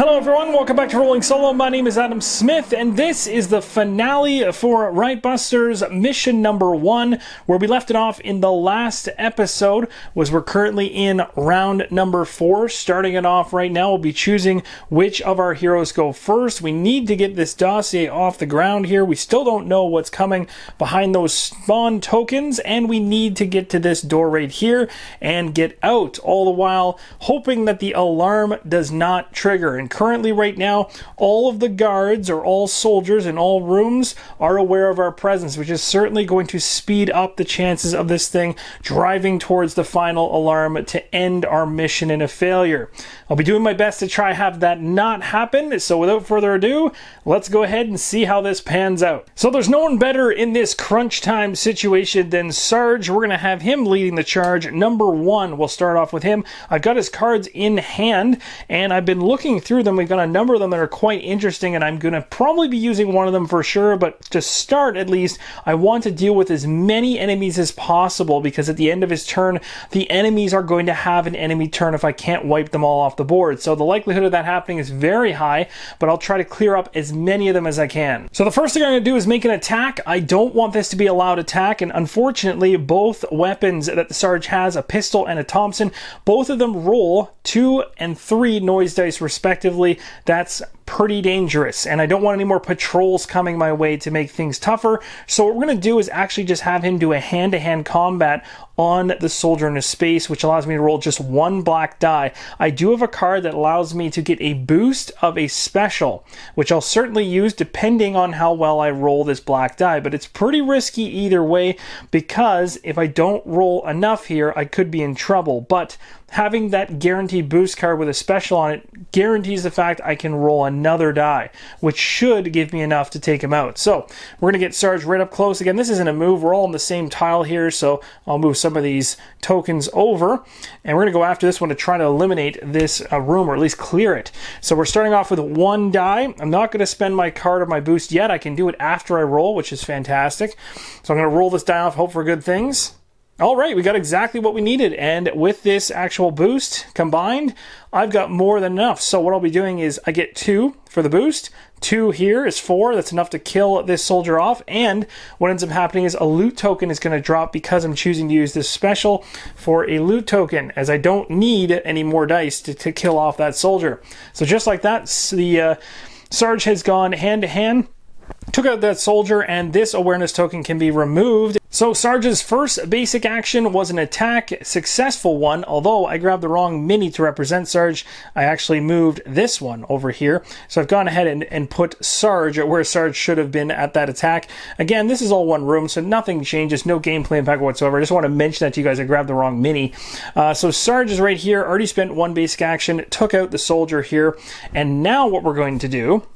Hello everyone, welcome back to Rolling Solo. My name is Adam Smith, and this is the finale for Reichbusters mission number 1, where we left it off in the last episode. We're currently in round number 4. Starting it off right now, we'll be choosing which of our heroes go first. We need to get this dossier off the ground here. We still don't know what's coming behind those spawn tokens, and we need to get to this door right here and get out, all the while hoping that the alarm does not trigger. And currently right now, all of the guards or all soldiers in all rooms are aware of our presence, which is certainly going to speed up the chances of this thing driving towards the final alarm to end our mission in a failure. I'll be doing my best to try have that not happen, so without further ado, let's go ahead and see how this pans out. So there's no one better in this crunch time situation than Sarge. We're going to have him leading the charge. Number 1, we'll start off with him. I've got his cards in hand, and I've been looking through them. We've got a number of them that are quite interesting, and I'm going to probably be using one of them for sure, but to start at least, I want to deal with as many enemies as possible, because at the end of his turn, the enemies are going to have an enemy turn if I can't wipe them all off the board. So the likelihood of that happening is very high, but I'll try to clear up as many of them as I can. So the first thing I'm going to do is make an attack. I don't want this to be a loud attack, and unfortunately, both weapons that the Sarge has, a pistol and a Thompson, both of them roll 2 and 3 noise dice respectively. That's pretty dangerous, and I don't want any more patrols coming my way to make things tougher. So what we're going to do is actually just have him do a hand-to-hand combat on the soldier in his space, which allows me to roll just 1 black die. I do have a card that allows me to get a boost of a special, which I'll certainly use depending on how well I roll this black die, but it's pretty risky either way, because if I don't roll enough here, I could be in trouble. But having that guaranteed boost card with a special on it guarantees the fact I can roll another die, which should give me enough to take him out. So we're going to get Sarge right up close. Again, this isn't a move. We're all on the same tile here, so I'll move some of these tokens over, and we're going to go after this one to try to eliminate this room, or at least clear it. So we're starting off with 1 die. I'm not going to spend my card or my boost yet. I can do it after I roll, which is fantastic. So I'm going to roll this die off, hope for good things. All right, we got exactly what we needed, and with this actual boost combined, I've got more than enough. So what I'll be doing is I get 2 for the boost. 2 here is 4. That's enough to kill this soldier off, and what ends up happening is a loot token is going to drop because I'm choosing to use this special for a loot token, as I don't need any more dice to kill off that soldier. So just like that, the Sarge has gone hand-to-hand, took out that soldier, and this awareness token can be removed. So Sarge's first basic action was an attack, successful one, although I grabbed the wrong mini to represent Sarge. I actually moved this one over here. So I've gone ahead and put Sarge where Sarge should have been at that attack. Again, this is all one room, so nothing changes, no gameplay impact whatsoever. I just want to mention that to you guys. I grabbed the wrong mini. So Sarge is right here, already spent 1 basic action, took out the soldier here, and now what we're going to do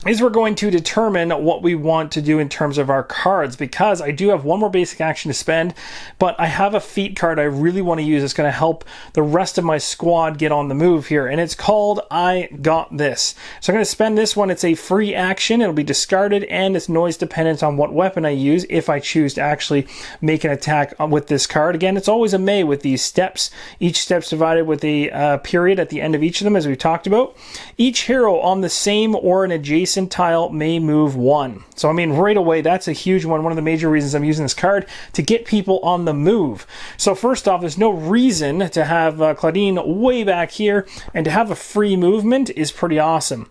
is we're going to determine what we want to do in terms of our cards, because I do have 1 more basic action to spend, but I have a feat card I really want to use. It's going to help the rest of my squad get on the move here, and it's called I Got This. So I'm going to spend this one. It's a free action. It'll be discarded, and it's noise dependent on what weapon I use if I choose to actually make an attack with this card. Again, it's always a may with these steps. Each step's divided with a period at the end of each of them, as we've talked about. Each hero on the same or an adjacent tile may move 1. So I mean, right away, that's a huge one. One of the major reasons I'm using this card to get people on the move. So first off, there's no reason to have Clawdeen way back here, and to have a free movement is pretty awesome.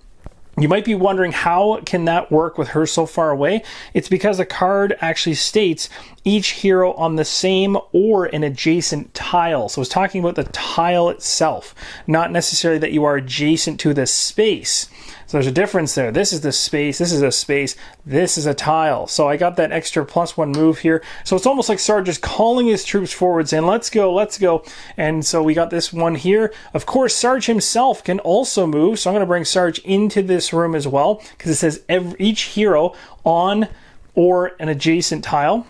You might be wondering, how can that work with her so far away? It's because the card actually states each hero on the same or an adjacent tile. So it's talking about the tile itself, not necessarily that you are adjacent to the space. So there's a difference there. This is the space, this is a space, this is a tile. So I got that extra +1 move here. So it's almost like Sarge is calling his troops forward, saying, let's go, let's go. And so we got this one here. Of course, Sarge himself can also move. So I'm going to bring Sarge into this room as well, because it says each hero on or an adjacent tile.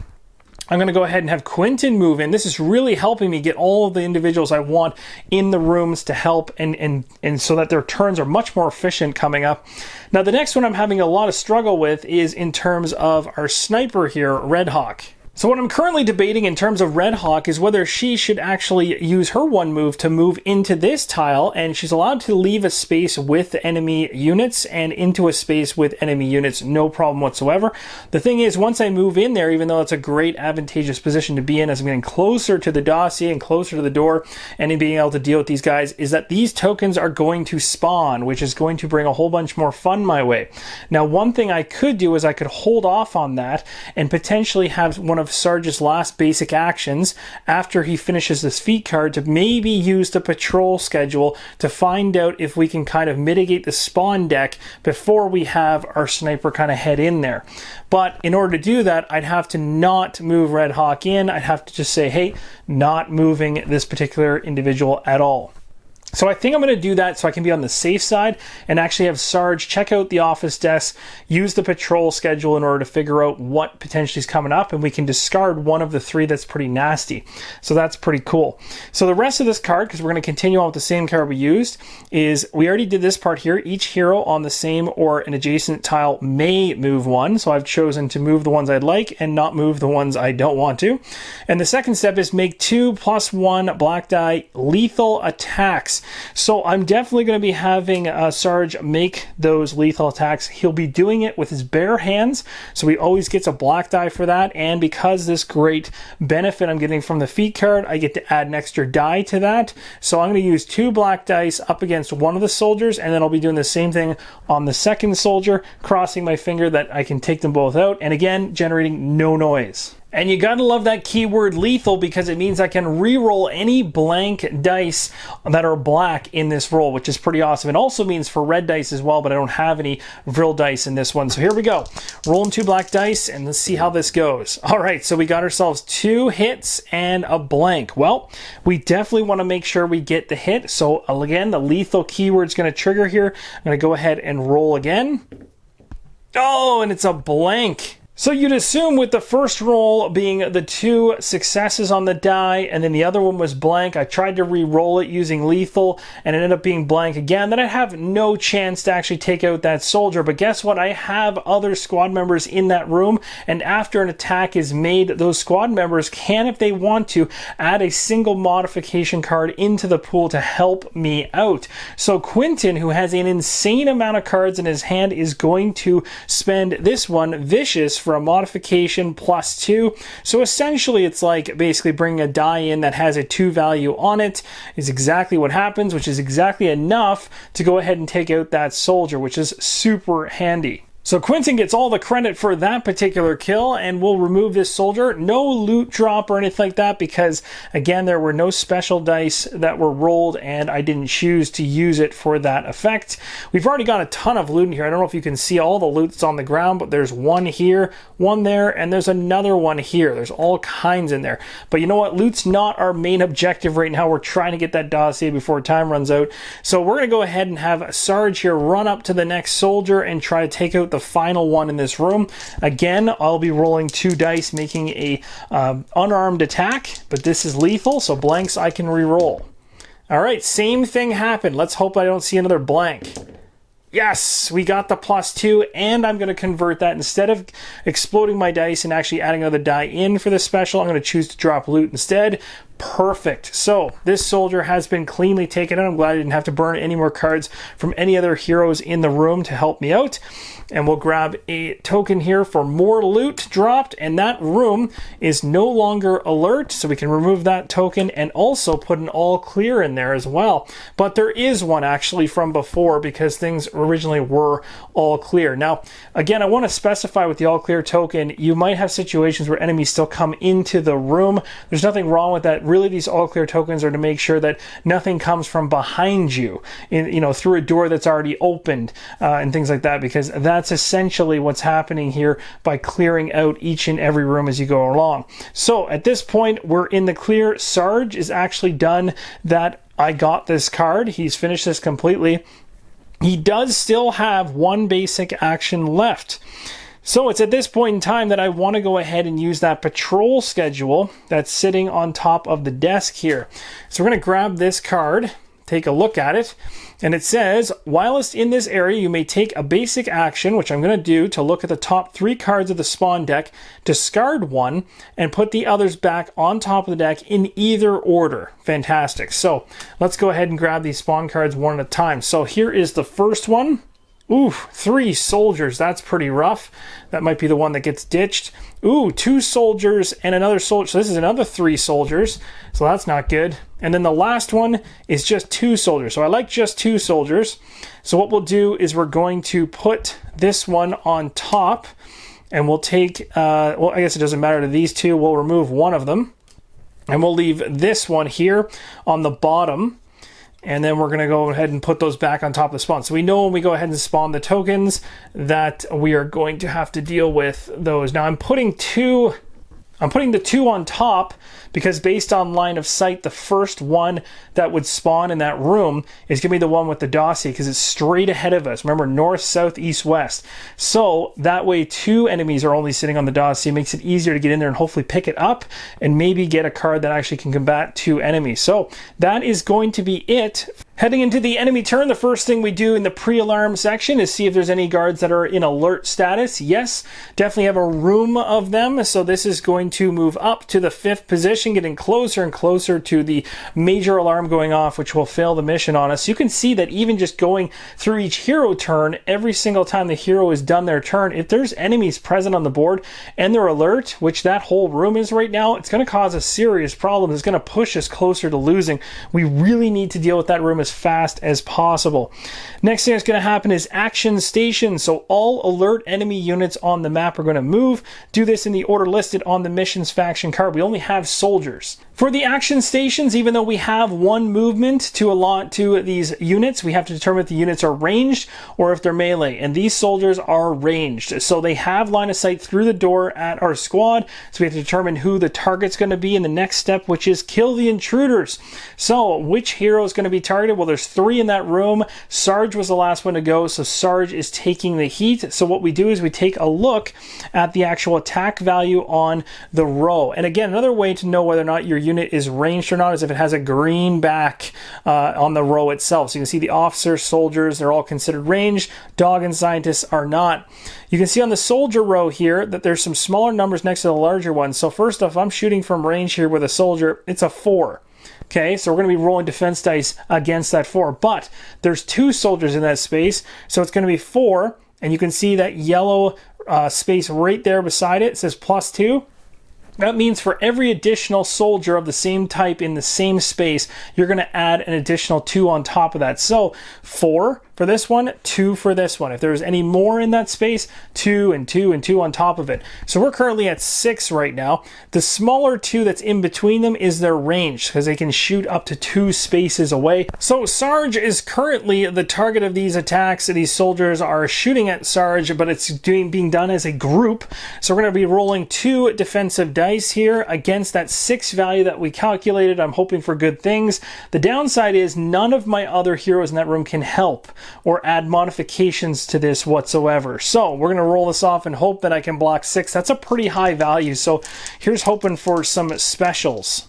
I'm going to go ahead and have Quinton move in. This is really helping me get all of the individuals I want in the rooms to help, and so that their turns are much more efficient coming up. Now, the next one I'm having a lot of struggle with is in terms of our sniper here, Red Hawk. So what I'm currently debating in terms of Red Hawk is whether she should actually use her one move to move into this tile, and she's allowed to leave a space with enemy units and into a space with enemy units, no problem whatsoever. The thing is, once I move in there, even though it's a great advantageous position to be in as I'm getting closer to the dossier and closer to the door and in being able to deal with these guys, is that these tokens are going to spawn, which is going to bring a whole bunch more fun my way. Now, one thing I could do is I could hold off on that and potentially have one of Sarge's last basic actions after he finishes this feat card to maybe use the patrol schedule to find out if we can kind of mitigate the spawn deck before we have our sniper kind of head in there. But in order to do that, I'd have to not move Red Hawk in. I'd have to just say, hey, not moving this particular individual at all. So I think I'm going to do that so I can be on the safe side and actually have Sarge check out the office desk, use the patrol schedule in order to figure out what potentially is coming up, and we can discard one of the three that's pretty nasty. So that's pretty cool. So the rest of this card, because we're going to continue on with the same card we used, is we already did this part here. Each hero on the same or an adjacent tile may move one. So I've chosen to move the ones I'd like and not move the ones I don't want to. And the second step is make 2+1 black die lethal attacks. So I'm definitely going to be having Sarge make those lethal attacks. He'll be doing it with his bare hands, so he always gets a black die for that. And because this great benefit I'm getting from the feat card, I get to add an extra die to that. So I'm going to use 2 black dice up against one of the soldiers, and then I'll be doing the same thing on the second soldier, crossing my finger that I can take them both out, and again, generating no noise. And you gotta love that keyword lethal, because it means I can re-roll any blank dice that are black in this roll, which is pretty awesome. It also means for red dice as well, but I don't have any Vril dice in this one. So here we go. Rolling 2 black dice, and let's see how this goes. All right, so we got ourselves 2 hits and a blank. Well, we definitely want to make sure we get the hit. So again, the lethal keyword is going to trigger here. I'm going to go ahead and roll again. Oh, and it's a blank. So you'd assume with the first roll being the 2 successes on the die, and then the other one was blank, I tried to re-roll it using lethal, and it ended up being blank again, that I'd have no chance to actually take out that soldier. But guess what? I have other squad members in that room, and after an attack is made, those squad members can, if they want to, add a single modification card into the pool to help me out. So Quinton, who has an insane amount of cards in his hand, is going to spend this one, Vicious, for a modification +2. So essentially it's like basically bringing a die in that has a 2 value on it is exactly what happens, which is exactly enough to go ahead and take out that soldier, which is super handy. So Quinton gets all the credit for that particular kill, and we'll remove this soldier. No loot drop or anything like that, because again, there were no special dice that were rolled, and I didn't choose to use it for that effect. We've already got a ton of loot in here. I don't know if you can see all the loot that's on the ground, but there's one here, one there, and there's another one here. There's all kinds in there. But you know what? Loot's not our main objective right now. We're trying to get that dossier before time runs out. So we're going to go ahead and have Sarge here run up to the next soldier and try to take out the final one in this room. Again, I'll be rolling 2 dice, making a unarmed attack, but this is lethal, so blanks I can re-roll. All right, same thing happened. Let's hope I don't see another blank. Yes, we got the +2, and I'm going to convert that. Instead of exploding my dice and actually adding another die in for this special, I'm going to choose to drop loot instead. Perfect. So this soldier has been cleanly taken out. I'm glad I didn't have to burn any more cards from any other heroes in the room to help me out. And we'll grab a token here for more loot dropped, and that room is no longer alert, so we can remove that token and also put an all clear in there as well. But there is one actually from before, because things originally were all clear. Now, again, I want to specify with the all clear token, you might have situations where enemies still come into the room. There's nothing wrong with that. Really, these all clear tokens are to make sure that nothing comes from behind you, through a door that's already opened and things like that, because that's essentially what's happening here by clearing out each and every room as you go along. So at this point, we're in the clear. Sarge is actually done that. I got this card. He's finished this completely. He does still have 1 basic action left. So it's at this point in time that I want to go ahead and use that patrol schedule that's sitting on top of the desk here. So we're going to grab this card, take a look at it. And it says, whilst in this area, you may take a basic action, which I'm going to do, to look at the top 3 cards of the spawn deck, discard one, and put the others back on top of the deck in either order. Fantastic. So let's go ahead and grab these spawn cards one at a time. So here is the first one. Ooh, 3 soldiers. That's pretty rough. That might be the one that gets ditched. Ooh, 2 soldiers and another soldier. So this is another 3 soldiers. So that's not good. And then the last one is just 2 soldiers. So I like just 2 soldiers. So what we'll do is we're going to put this one on top. And we'll take, well, I guess it doesn't matter to these 2. We'll remove one of them. And we'll leave this one here on the bottom. And then we're going to go ahead and put those back on top of the spawn. So we know when we go ahead and spawn the tokens that we are going to have to deal with those. Now I'm putting the 2 on top because based on line of sight, the first one that would spawn in that room is going to be the one with the dossier because it's straight ahead of us. Remember, north, south, east, west. So that way 2 enemies are only sitting on the dossier. It makes it easier to get in there and hopefully pick it up and maybe get a card that actually can combat 2 enemies. So that is going to be it. Heading into the enemy turn, the first thing we do in the pre-alarm section is see if there's any guards that are in alert status. Yes, definitely have a room of them. So this is going to move up to the 5th position, getting closer and closer to the major alarm going off, which will fail the mission on us. You can see that even just going through each hero turn, every single time the hero has done their turn, if there's enemies present on the board and they're alert, which that whole room is right now, it's going to cause a serious problem. It's going to push us closer to losing. We really need to deal with that room as fast as possible. Next thing that's going to happen is action stations. So all alert enemy units on the map are going to move. Do this in the order listed on the missions faction card. We only have soldiers. For the action stations, even though we have 1 movement to allot to these units, we have to determine if the units are ranged or if they're melee. And these soldiers are ranged. So they have line of sight through the door at our squad. So we have to determine who the target's going to be in the next step, which is kill the intruders. So which hero is going to be targeted? Well, there's 3 in that room. Sarge was the last one to go. So Sarge is taking the heat. So what we do is we take a look at the actual attack value on the row. And again, another way to know whether or not your unit is ranged or not is if it has a green back on the row itself. So you can see the officers, soldiers, they're all considered ranged. Dog and scientists are not. You can see on the soldier row here that there's some smaller numbers next to the larger ones. So first off, I'm shooting from range here with a soldier. It's a 4. Okay, so we're going to be rolling defense dice against that 4. But there's 2 soldiers in that space, so it's going to be 4. And you can see that yellow space right there beside it. It says +2. That means for every additional soldier of the same type in the same space, you're going to add an additional 2 on top of that. So 4 for this one, 2 for this one. If there's any more in that space, 2 and 2 and 2 on top of it. So we're currently at 6 right now. The smaller 2 that's in between them is their range because they can shoot up to 2 spaces away. So Sarge is currently the target of these attacks. These soldiers are shooting at Sarge, but it's being done as a group. So we're going to be rolling 2 defensive dice here against that 6 value that we calculated. I'm hoping for good things. The downside is none of my other heroes in that room can help or add modifications to this whatsoever. So we're going to roll this off and hope that I can block 6. That's a pretty high value. So here's hoping for some specials.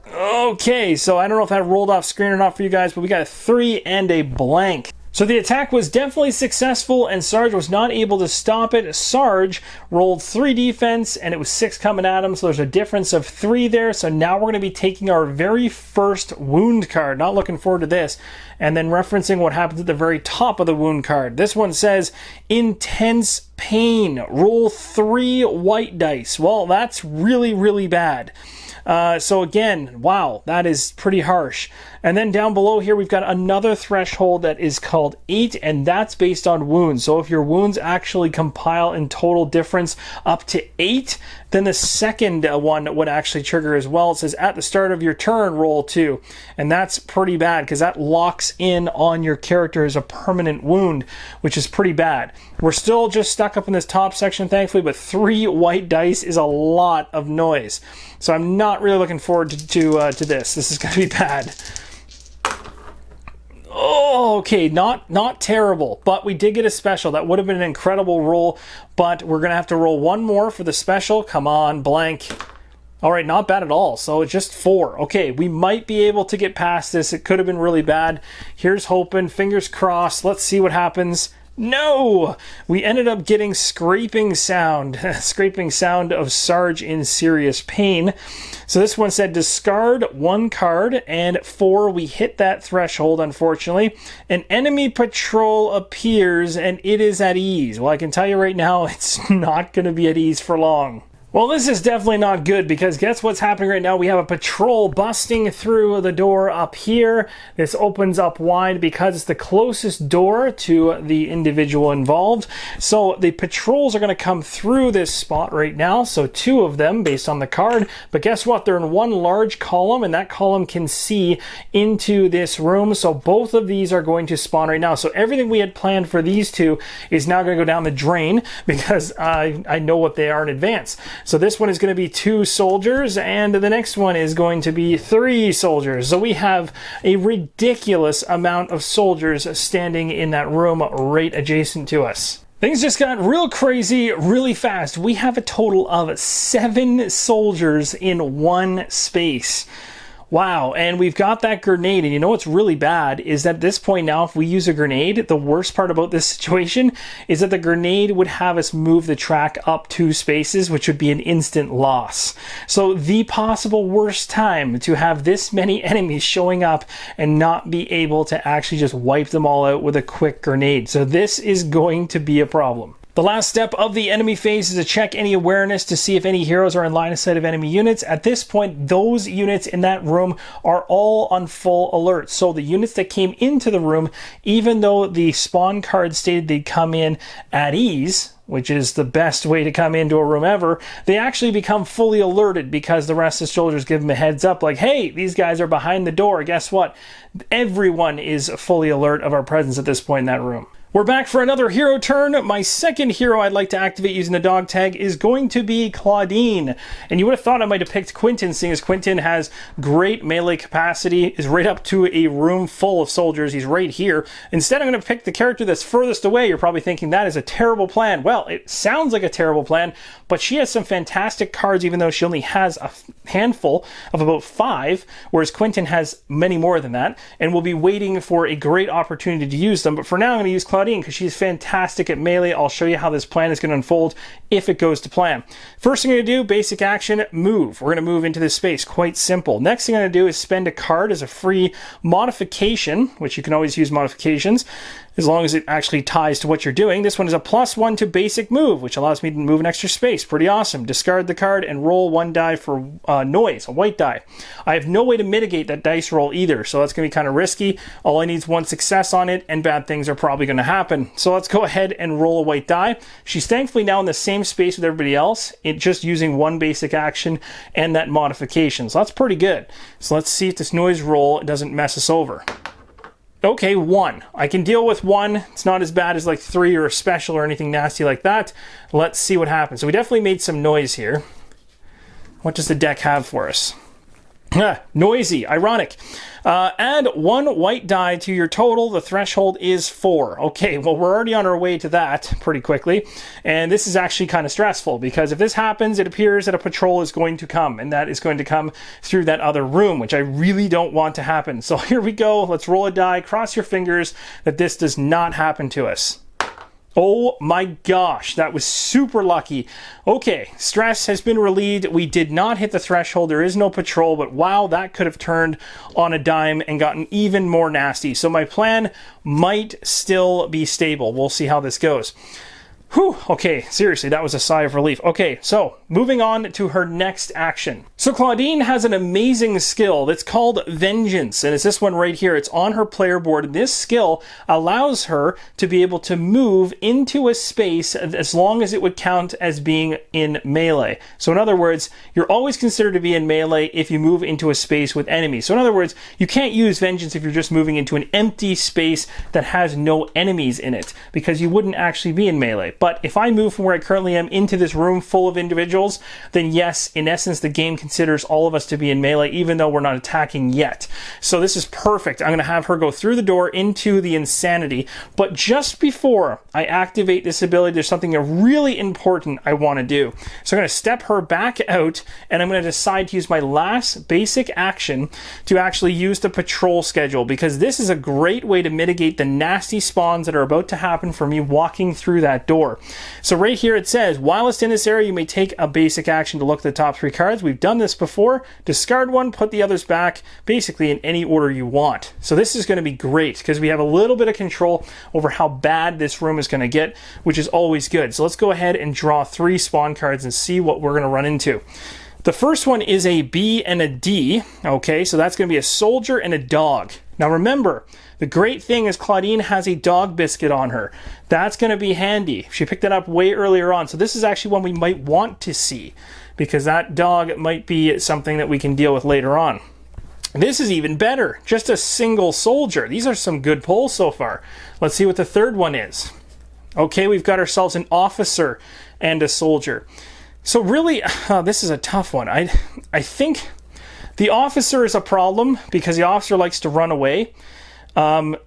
Okay, so I don't know if that rolled off screen or not for you guys, but we got a 3 and a blank. So the attack was definitely successful and Sarge was not able to stop it. Sarge rolled 3 defense and it was 6 coming at him. So there's a difference of 3 there. So now we're going to be taking our very first wound card. Not looking forward to this. And then referencing what happens at the very top of the wound card. This one says intense pain. Roll 3 white dice. Well, that's really, really bad. So again, wow, that is pretty harsh. And then down below here, we've got another threshold that is called 8, and that's based on wounds. So if your wounds actually compile in total difference up to 8, then the second one would actually trigger as well. It says at the start of your turn, roll 2. And that's pretty bad because that locks in on your character as a permanent wound, which is pretty bad. We're still just stuck up in this top section, thankfully, but 3 white dice is a lot of noise. So I'm not really looking forward to this. This is going to be bad. Oh, okay, not terrible, but we did get a special. That would have been an incredible roll, but we're going to have to roll 1 more for the special. Come on, blank. All right, not bad at all. So it's just 4. Okay, we might be able to get past this. It could have been really bad. Here's hoping, fingers crossed. Let's see what happens. No! We ended up getting scraping sound. Scraping sound of Sarge in serious pain. So this one said discard 1 card, and 4, we hit that threshold, unfortunately. An enemy patrol appears, and it is at ease. Well, I can tell you right now, it's not going to be at ease for long. Well, this is definitely not good, because guess what's happening right now? We have a patrol busting through the door up here. This opens up wide because it's the closest door to the individual involved. So the patrols are going to come through this spot right now. So 2 of them based on the card. But guess what? They're in one large column, and that column can see into this room. So both of these are going to spawn right now. So everything we had planned for these 2 is now going to go down the drain, because I know what they are in advance. So this one is going to be 2 soldiers, and the next one is going to be 3 soldiers. So we have a ridiculous amount of soldiers standing in that room right adjacent to us. Things just got real crazy really fast. We have a total of 7 soldiers in one space. Wow, and we've got that grenade, and you know what's really bad is that at this point now, if we use a grenade, the worst part about this situation is that the grenade would have us move the track up 2 spaces, which would be an instant loss. So the possible worst time to have this many enemies showing up and not be able to actually just wipe them all out with a quick grenade. So this is going to be a problem. The last step of the enemy phase is to check any awareness to see if any heroes are in line of sight of enemy units. At this point, those units in that room are all on full alert. So the units that came into the room, even though the spawn card stated they'd come in at ease, which is the best way to come into a room ever, they actually become fully alerted because the rest of the soldiers give them a heads up like, hey, these guys are behind the door. Guess what? Everyone is fully alert of our presence at this point in that room. We're back for another hero turn. My second hero I'd like to activate using the dog tag is going to be Clawdeen. And you would have thought I might have picked Quinton, seeing as Quinton has great melee capacity, is right up to a room full of soldiers. He's right here. Instead, I'm going to pick the character that's furthest away. You're probably thinking that is a terrible plan. Well, it sounds like a terrible plan, but she has some fantastic cards, even though she only has a handful of about 5, whereas Quinton has many more than that, and we'll be waiting for a great opportunity to use them. But for now, I'm going to use Clawdeen because she's fantastic at melee. I'll show you how this plan is going to unfold if it goes to plan. First thing I'm going to do, basic action, move. We're going to move into this space. Quite simple. Next thing I'm going to do is spend a card as a free modification, which you can always use modifications as long as it actually ties to what you're doing. This one is a +1 to basic move, which allows me to move an extra space. Pretty awesome. Discard the card and roll 1 die for noise, a white die. I have no way to mitigate that dice roll either, so that's going to be kind of risky. All I need is 1 success on it, and bad things are probably going to happen. So let's go ahead and roll a white die. She's thankfully now in the same space with everybody else, just using 1 basic action and that modification. So that's pretty good. So let's see if this noise roll doesn't mess us over. Okay, 1. I can deal with 1. It's not as bad as like 3 or a special or anything nasty like that. Let's see what happens. So we definitely made some noise here. What does the deck have for us? Noisy, ironic. Add 1 white die to your total. The threshold is 4. Okay, well, we're already on our way to that pretty quickly. And this is actually kind of stressful because if this happens, it appears that a patrol is going to come, and that is going to come through that other room, which I really don't want to happen. So here we go. Let's roll a die. Cross your fingers that this does not happen to us. Oh my gosh, that was super lucky. Okay, stress has been relieved. We did not hit the threshold. There is no patrol, but wow, that could have turned on a dime and gotten even more nasty. So my plan might still be stable. We'll see how this goes. Whew, okay, seriously, that was a sigh of relief. Okay, so moving on to her next action. So Clawdeen has an amazing skill that's called Vengeance, and it's this one right here. It's on her player board, and this skill allows her to be able to move into a space as long as it would count as being in melee. So in other words, you're always considered to be in melee if you move into a space with enemies. So in other words, you can't use Vengeance if you're just moving into an empty space that has no enemies in it, because you wouldn't actually be in melee. But if I move from where I currently am into this room full of individuals, schedules, then yes, in essence, the game considers all of us to be in melee, even though we're not attacking yet. So this is perfect. I'm going to have her go through the door into the insanity, but just before I activate this ability, there's something really important I want to do. So I'm going to step her back out, and I'm going to decide to use my last basic action to actually use the patrol schedule, because this is a great way to mitigate the nasty spawns that are about to happen for me walking through that door. So right here it says, while it's in this area, you may take a basic action to look at the top 3 cards. We've done this before. Discard one, put the others back, basically in any order you want. So this is going to be great because we have a little bit of control over how bad this room is going to get, which is always good. So let's go ahead and draw 3 spawn cards and see what we're going to run into. The first one is a B and a D. Okay, so that's going to be a soldier and a dog. Now remember, the great thing is Clawdeen has a dog biscuit on her. That's going to be handy. She picked that up way earlier on. So this is actually one we might want to see, because that dog might be something that we can deal with later on. This is even better. Just a single soldier. These are some good pulls so far. Let's see what the third one is. Okay, we've got ourselves an officer and a soldier. So really, this is a tough one. I think the officer is a problem because the officer likes to run away. And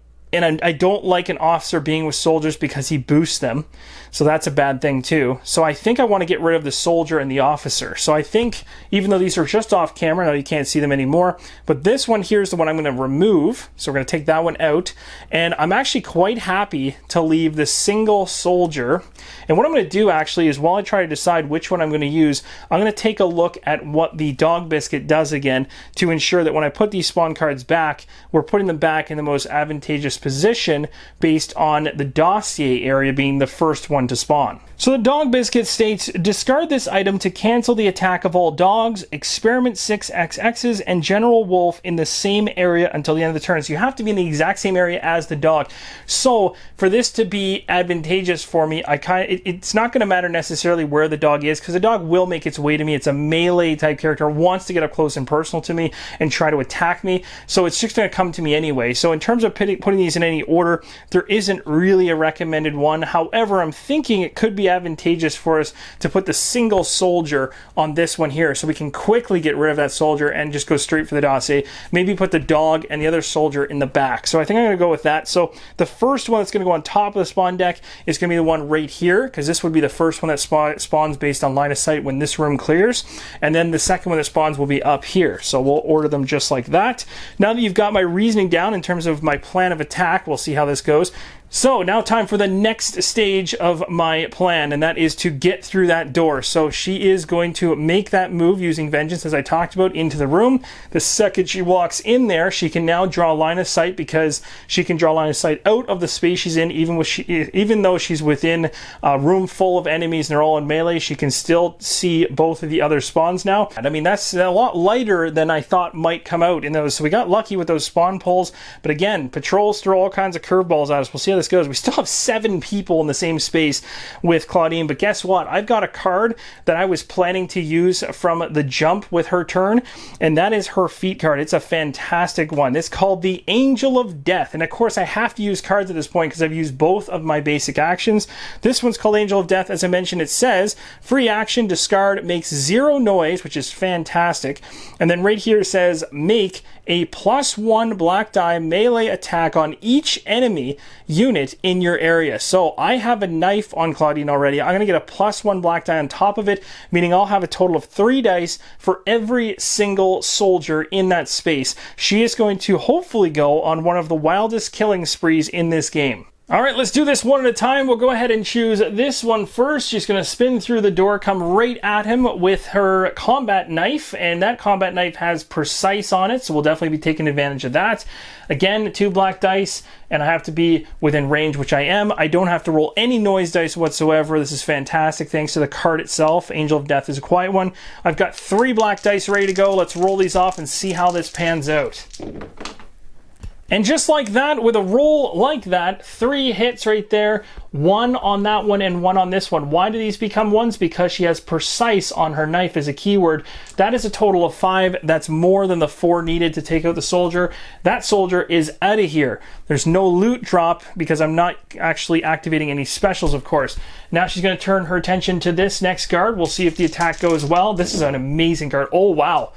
I don't like an officer being with soldiers because he boosts them. So that's a bad thing too. So I think I want to get rid of the soldier and the officer. So I think, even though these are just off camera, now you can't see them anymore, but this one here is the one I'm going to remove. So we're going to take that one out. And I'm actually quite happy to leave the single soldier. And what I'm going to do actually is, while I try to decide which one I'm going to use, I'm going to take a look at what the dog biscuit does again to ensure that when I put these spawn cards back, we're putting them back in the most advantageous position based on the dossier area being the first one to spawn. So the dog biscuit states, discard this item to cancel the attack of all dogs, experiment 6XXs, and general wolf in the same area until the end of the turn. So you have to be in the exact same area as the dog. So for this to be advantageous for me, it's not going to matter necessarily where the dog is, because the dog will make its way to me. It's a melee type character, wants to get up close and personal to me and try to attack me. So it's just going to come to me anyway. So in terms of putting these in any order, there isn't really a recommended one. However, I'm thinking it could be advantageous for us to put the single soldier on this one here, so we can quickly get rid of that soldier and just go straight for the dossier. Maybe put the dog and the other soldier in the back. So I think I'm going to go with that. So the first one that's going to go on top of the spawn deck is going to be the one right here, because this would be the first one that spawns based on line of sight when this room clears, and then the second one that spawns will be up here. So we'll order them just like that. Now that you've got my reasoning down in terms of my plan of attack, we'll see how this goes. So now time for the next stage of my plan, and that is to get through that door. So she is going to make that move using Vengeance, as I talked about, into the room. The second she walks in there, she can now draw line of sight, because she can draw line of sight out of the space she's in, even though she's within a room full of enemies and they're all in melee. She can still see both of the other spawns now. I mean, that's a lot lighter than I thought might come out in those. So we got lucky with those spawn pulls, but again, patrols throw all kinds of curveballs at us. We'll see how this goes. We still have 7 people in the same space with Clawdeen, but guess what? I've got a card that I was planning to use from the jump with her turn, and that is her feat card. It's a fantastic one. It's called the Angel of Death, and of course I have to use cards at this point because I've used both of my basic actions. This one's called Angel of Death. As I mentioned, it says free action, discard, makes 0 noise, which is fantastic, and then right here it says make a +1 black die melee attack on each enemy unit in your area. So I have a knife on Clawdeen already. I'm going to get a +1 black die on top of it, meaning I'll have a total of 3 dice for every single soldier in that space. She is going to hopefully go on one of the wildest killing sprees in this game. All right, let's do this one at a time. We'll go ahead and choose this one first. She's going to spin through the door, come right at him with her combat knife, and that combat knife has precise on it, so we'll definitely be taking advantage of that. Again, 2 black dice, and I have to be within range, which I am. I don't have to roll any noise dice whatsoever. This is fantastic thanks to the card itself. Angel of Death is a quiet one. I've got 3 black dice ready to go. Let's roll these off and see how this pans out. And just like that, with a roll like that, 3 hits right there, 1 on that one and 1 on this one. Why do these become 1s? Because she has precise on her knife as a keyword. That is a total of 5. That's more than the 4 needed to take out the soldier. That soldier is out of here. There's no loot drop because I'm not actually activating any specials, of course. Now she's going to turn her attention to this next guard. We'll see if the attack goes well. This is an amazing guard. Oh, wow.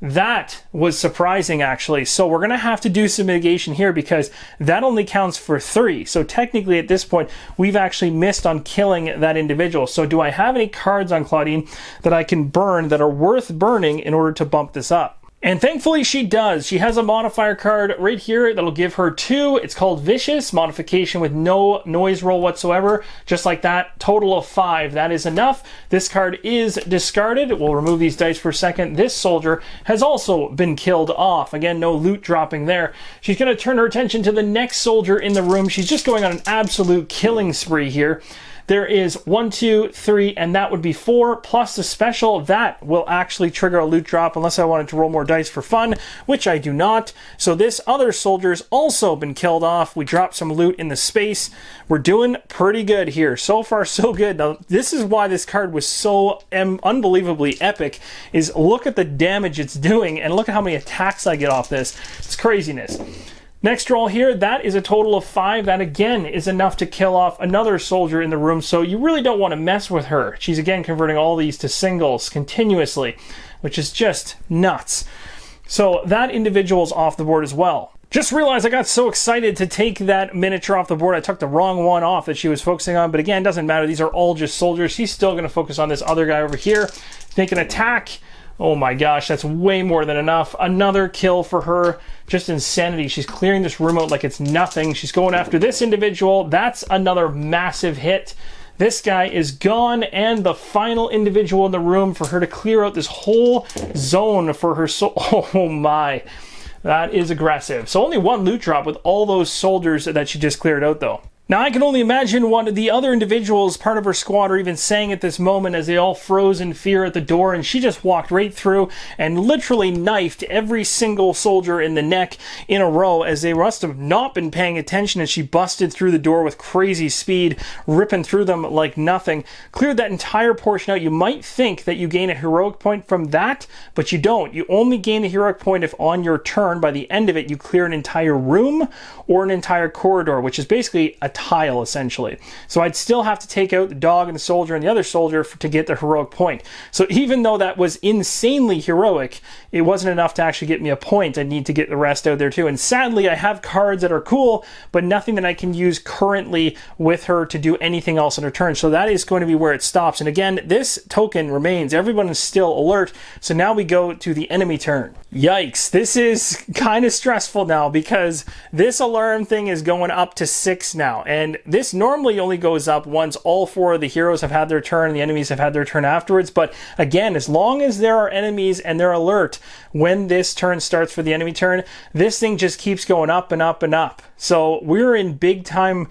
That was surprising, actually. So we're going to have to do some mitigation here because that only counts for 3. So technically at this point, we've actually missed on killing that individual. So do I have any cards on Clawdeen that I can burn that are worth burning in order to bump this up? And thankfully she does. She has a modifier card right here that'll give her 2. It's called Vicious, modification with no noise roll whatsoever. Just like that, total of 5. That is enough. This card is discarded. We'll remove these dice for a second. This soldier has also been killed off. Again, no loot dropping there. She's going to turn her attention to the next soldier in the room. She's just going on an absolute killing spree here. There is 1, 2, 3, and that would be 4, plus the special. That will actually trigger a loot drop unless I wanted to roll more dice for fun, which I do not. So this other soldier's also been killed off. We dropped some loot in the space. We're doing pretty good here. So far, so good. Now, this is why this card was so unbelievably epic, is look at the damage it's doing, and look at how many attacks I get off this. It's craziness. Next roll here, that is a total of 5. That again is enough to kill off another soldier in the room, so you really don't want to mess with her. She's again converting all these to singles continuously, which is just nuts. So that individual's off the board as well. Just realized I got so excited to take that miniature off the board, I took the wrong one off that she was focusing on, but again, doesn't matter. These are all just soldiers. She's still going to focus on this other guy over here. Make an attack. Oh my gosh, that's way more than enough. Another kill for her. Just insanity. She's clearing this room out like it's nothing. She's going after this individual. That's another massive hit. This guy is gone, and the final individual in the room for her to clear out this whole zone for her soul. Oh my. That is aggressive. So only 1 loot drop with all those soldiers that she just cleared out, though. Now, I can only imagine what the other individuals, part of her squad, are even saying at this moment as they all froze in fear at the door, and she just walked right through and literally knifed every single soldier in the neck in a row as they must have not been paying attention as she busted through the door with crazy speed, ripping through them like nothing. Cleared that entire portion out. You might think that you gain a heroic point from that, but you don't. You only gain a heroic point if on your turn, by the end of it, you clear an entire room or an entire corridor, which is basically a tile essentially. So I'd still have to take out the dog and the soldier and the other soldier to get the heroic point. So even though that was insanely heroic, it wasn't enough to actually get me a point. I need to get the rest out there too. And sadly, I have cards that are cool, but nothing that I can use currently with her to do anything else in her turn. So that is going to be where it stops. And again, this token remains. Everyone is still alert. So now we go to the enemy turn. Yikes. This is kind of stressful now because this alarm thing is going up to 6 now. And this normally only goes up once all 4 of the heroes have had their turn and the enemies have had their turn afterwards. But again, as long as there are enemies and they're alert when this turn starts for the enemy turn, this thing just keeps going up and up and up. So we're in big time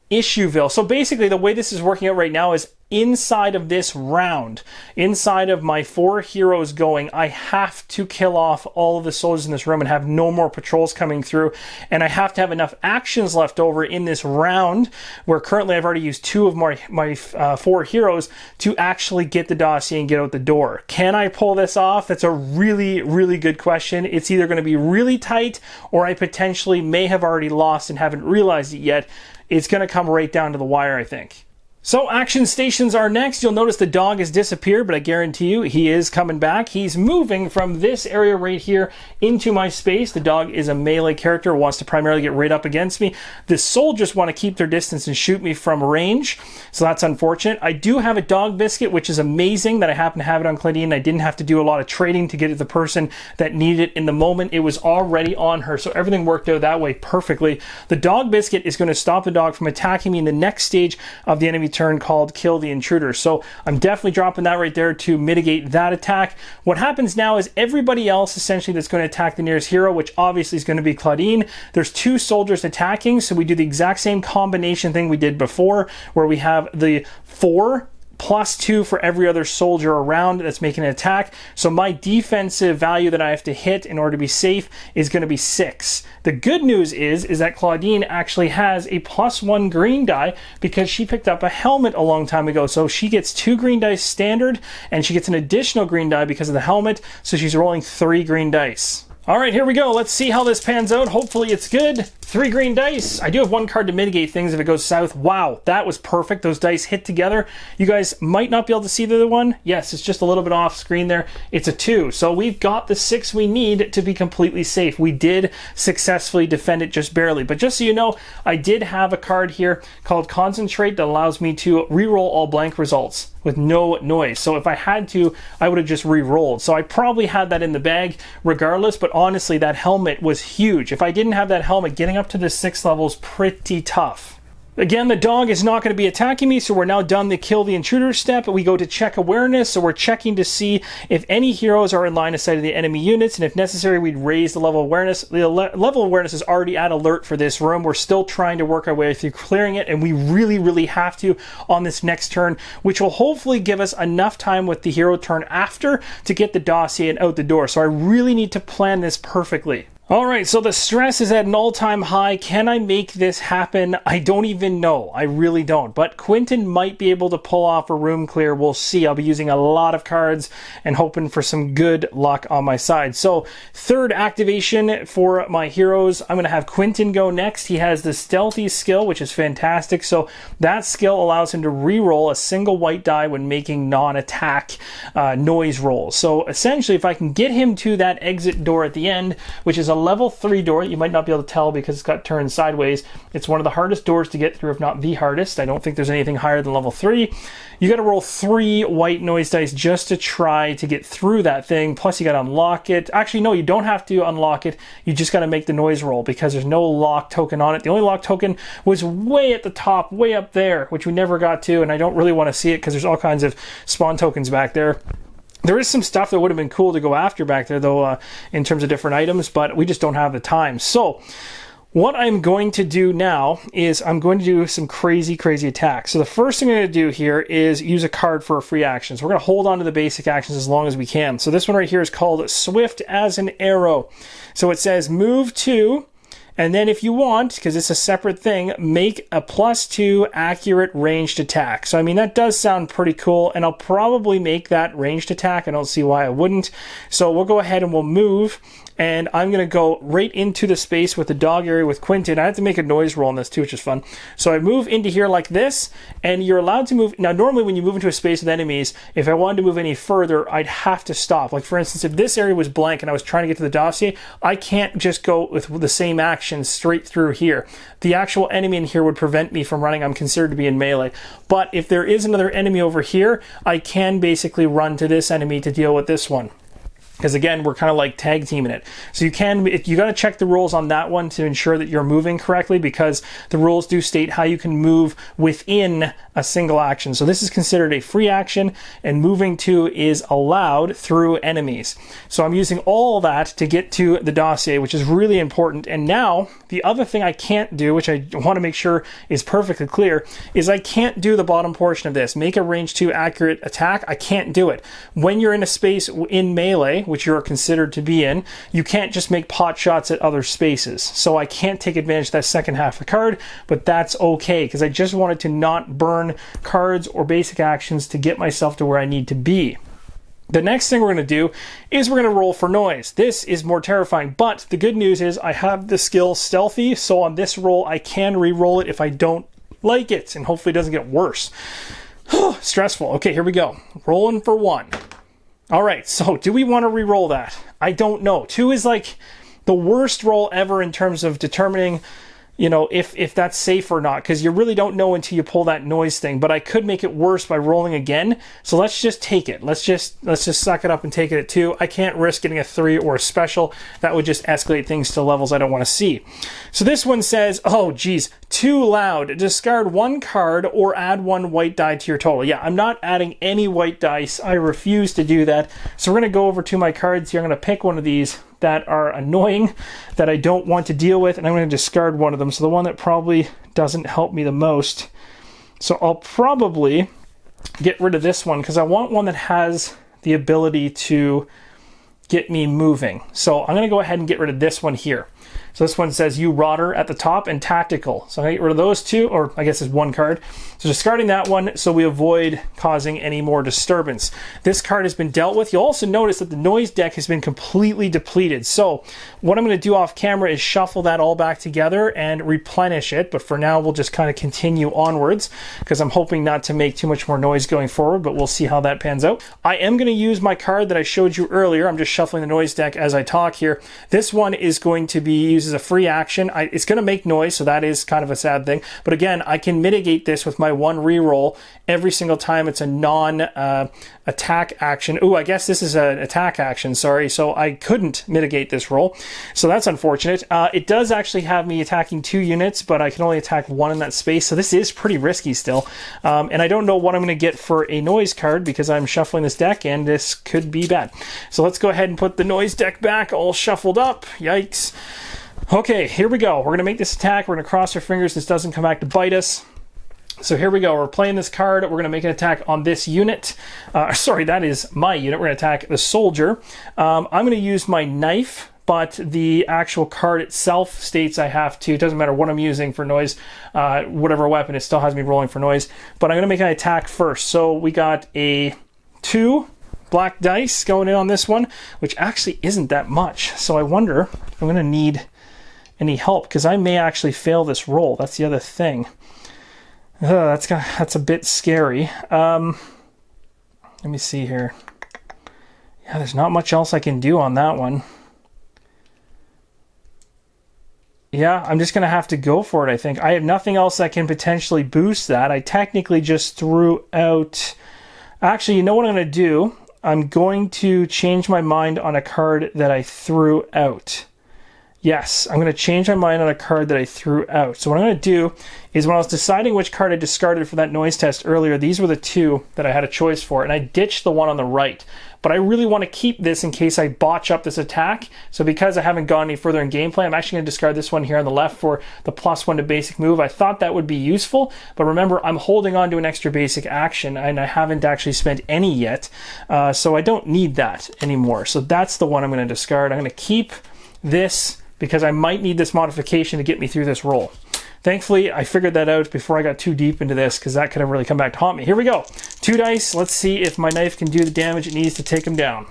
Issueville. So basically the way this is working out right now is inside of this round, inside of my 4 heroes going, I have to kill off all of the soldiers in this room and have no more patrols coming through. And I have to have enough actions left over in this round, where currently I've already used 2 of my 4 heroes to actually get the dossier and get out the door. Can I pull this off? That's a really, really good question. It's either going to be really tight or I potentially may have already lost and haven't realized it yet. It's going to come right down to the wire, I think. So action stations are next. You'll notice the dog has disappeared, but I guarantee you he is coming back. He's moving from this area right here into my space. The dog is a melee character, wants to primarily get right up against me. The soldiers want to keep their distance and shoot me from range, so that's unfortunate. I do have a dog biscuit, which is amazing that I happen to have it on Clawdeen. I didn't have to do a lot of trading to get it to the person that needed it in the moment. It was already on her, so everything worked out that way perfectly. The dog biscuit is going to stop the dog from attacking me in the next stage of the enemy turn, called Kill the Intruder. So I'm definitely dropping that right there to mitigate that attack. What happens now is everybody else essentially that's going to attack the nearest hero, which obviously is going to be Clawdeen. There's 2 soldiers attacking, so we do the exact same combination thing we did before, where we have the 4 +2 for every other soldier around that's making an attack. So my defensive value that I have to hit in order to be safe is going to be 6. The good news is that Clawdeen actually has a +1 green die because she picked up a helmet a long time ago. So she gets 2 green dice standard, and she gets an additional green die because of the helmet. So she's rolling 3 green dice. All right, here we go. Let's see how this pans out. Hopefully it's good. 3 green dice. I do have 1 card to mitigate things if it goes south. Wow, that was perfect. Those dice hit together. You guys might not be able to see the other one. Yes, it's just a little bit off screen there. It's a 2. So we've got the 6 we need to be completely safe. We did successfully defend it just barely. But just so you know, I did have a card here called Concentrate that allows me to reroll all blank results with no noise. So if I had to, I would have just re-rolled. So I probably had that in the bag regardless, but honestly, that helmet was huge. If I didn't have that helmet, getting up to the 6th level is pretty tough. Again, the dog is not going to be attacking me, so we're now done the kill the intruder step. We go to check awareness, so we're checking to see if any heroes are in line of sight of the enemy units, and if necessary, we'd raise the level of awareness. The level of awareness is already at alert for this room. We're still trying to work our way through clearing it, and we really have to on this next turn, which will hopefully give us enough time with the hero turn after to get the dossier and out the door. So I really need to plan this perfectly. All right, so the stress is at an all-time high. Can I make this happen? I don't even know. I really don't. But Quinton might be able to pull off a room clear. We'll see. I'll be using a lot of cards and hoping for some good luck on my side. So 3rd activation for my heroes. I'm going to have Quinton go next. He has the stealthy skill, which is fantastic. So that skill allows him to re-roll a single white die when making non-attack noise rolls. So essentially, if I can get him to that exit door at the end, which is a level 3 door, you might not be able to tell because it's got turned sideways. It's one of the hardest doors to get through, if not the hardest. I don't think there's anything higher than level 3. You got to roll 3 white noise dice just to try to get through that thing. Plus you got to unlock it. Actually, no, you don't have to unlock it. You just got to make the noise roll because there's no lock token on it. The only lock token was way at the top, way up there, which we never got to, and I don't really want to see it because there's all kinds of spawn tokens back there. There is some stuff that would have been cool to go after back there, though, in terms of different items, but we just don't have the time. So what I'm going to do now is I'm going to do some crazy attacks. So the first thing I'm going to do here is use a card for a free action. So we're going to hold on to the basic actions as long as we can. So this one right here is called Swift as an Arrow. So it says move 2. And then if you want, because it's a separate thing, make a +2 accurate ranged attack. So I mean, that does sound pretty cool, and I'll probably make that ranged attack. I don't see why I wouldn't. So we'll go ahead and we'll move, and I'm going to go right into the space with the dog area with Quinton. I have to make a noise roll on this too, which is fun. So I move into here like this, and you're allowed to move. Now, normally when you move into a space with enemies, if I wanted to move any further, I'd have to stop. Like for instance, if this area was blank and I was trying to get to the dossier, I can't just go with the same action straight through here. The actual enemy in here would prevent me from running. I'm considered to be in melee. But if there is another enemy over here, I can basically run to this enemy to deal with this one. Because again, we're kind of like tag teaming it. So you got to check the rules on that one to ensure that you're moving correctly, because the rules do state how you can move within a single action. So this is considered a free action, and moving 2 is allowed through enemies. So I'm using all that to get to the dossier, which is really important. And now the other thing I can't do, which I want to make sure is perfectly clear, is I can't do the bottom portion of this. Make a range 2 accurate attack. I can't do it. When you're in a space in melee, which you're considered to be in, you can't just make pot shots at other spaces. So I can't take advantage of that second half of the card, but that's okay, because I just wanted to not burn cards or basic actions to get myself to where I need to be. The next thing we're going to do is we're going to roll for noise. This is more terrifying, but the good news is I have the skill Stealthy, so on this roll I can re-roll it if I don't like it, and hopefully it doesn't get worse. Stressful. Okay, here we go. Rolling for 1. All right, so do we want to re-roll that? I don't know. 2 is like the worst roll ever in terms of determining, you know, if that's safe or not, because you really don't know until you pull that noise thing. But I could make it worse by rolling again. So let's just take it. Let's just suck it up and take it at 2. I can't risk getting a 3 or a special. That would just escalate things to levels I don't want to see. So this one says, oh geez, too loud. Discard 1 card or add 1 white die to your total. Yeah, I'm not adding any white dice. I refuse to do that. So we're going to go over to my cards here. I'm going to pick one of these that are annoying, that I don't want to deal with, and I'm going to discard one of them. So the one that probably doesn't help me the most. So I'll probably get rid of this one because I want one that has the ability to get me moving. So I'm going to go ahead and get rid of this one here. So this one says you rotter at the top and tactical. So I'm going to get rid of those two, or I guess it's one card. So discarding that one so we avoid causing any more disturbance. This card has been dealt with. You'll also notice that the noise deck has been completely depleted. So what I'm going to do off camera is shuffle that all back together and replenish it. But for now, we'll just kind of continue onwards because I'm hoping not to make too much more noise going forward, but we'll see how that pans out. I am going to use my card that I showed you earlier. I'm just shuffling the noise deck as I talk here. This one is going to be used as a free action. It's going to make noise, so that is kind of a sad thing. But again, I can mitigate this with my one reroll every single time it's a non-attack action. Oh, I guess this is an attack action, sorry. So I couldn't mitigate this roll. So that's unfortunate. It does actually have me attacking 2 units, but I can only attack 1 in that space. So this is pretty risky still. And I don't know what I'm going to get for a noise card because I'm shuffling this deck and this could be bad. So let's go ahead and put the noise deck back all shuffled up. Yikes. Okay, here we go. We're going to make this attack. We're going to cross our fingers this doesn't come back to bite us. So here we go. We're playing this card. We're going to make an attack on this unit. Sorry, that is my unit. We're going to attack the soldier. I'm going to use my knife, but the actual card itself states I have to. It doesn't matter what I'm using for noise. Whatever weapon, it still has me rolling for noise. But I'm going to make an attack first. So we got a 2 black dice going in on this one, which actually isn't that much. So I wonder if I'm going to need any help because I may actually fail this roll. That's the other thing. That's a bit scary. Let me see here. Yeah, there's not much else I can do on that one. Yeah, I'm just going to have to go for it, I think. I have nothing else that can potentially boost that. I technically just threw out... Actually, you know what I'm going to do? I'm going to change my mind on a card that I threw out. Yes, I'm going to change my mind on a card that I threw out. So what I'm going to do is when I was deciding which card I discarded for that noise test earlier, these were the 2 that I had a choice for, and I ditched the one on the right. But I really want to keep this in case I botch up this attack. So because I haven't gone any further in gameplay, I'm actually going to discard this one here on the left for the +1 to basic move. I thought that would be useful, but remember, I'm holding on to an extra basic action, and I haven't actually spent any yet, so I don't need that anymore. So that's the one I'm going to discard. I'm going to keep this because I might need this modification to get me through this roll. Thankfully, I figured that out before I got too deep into this because that could have really come back to haunt me. Here we go. 2 dice. Let's see if my knife can do the damage it needs to take him down.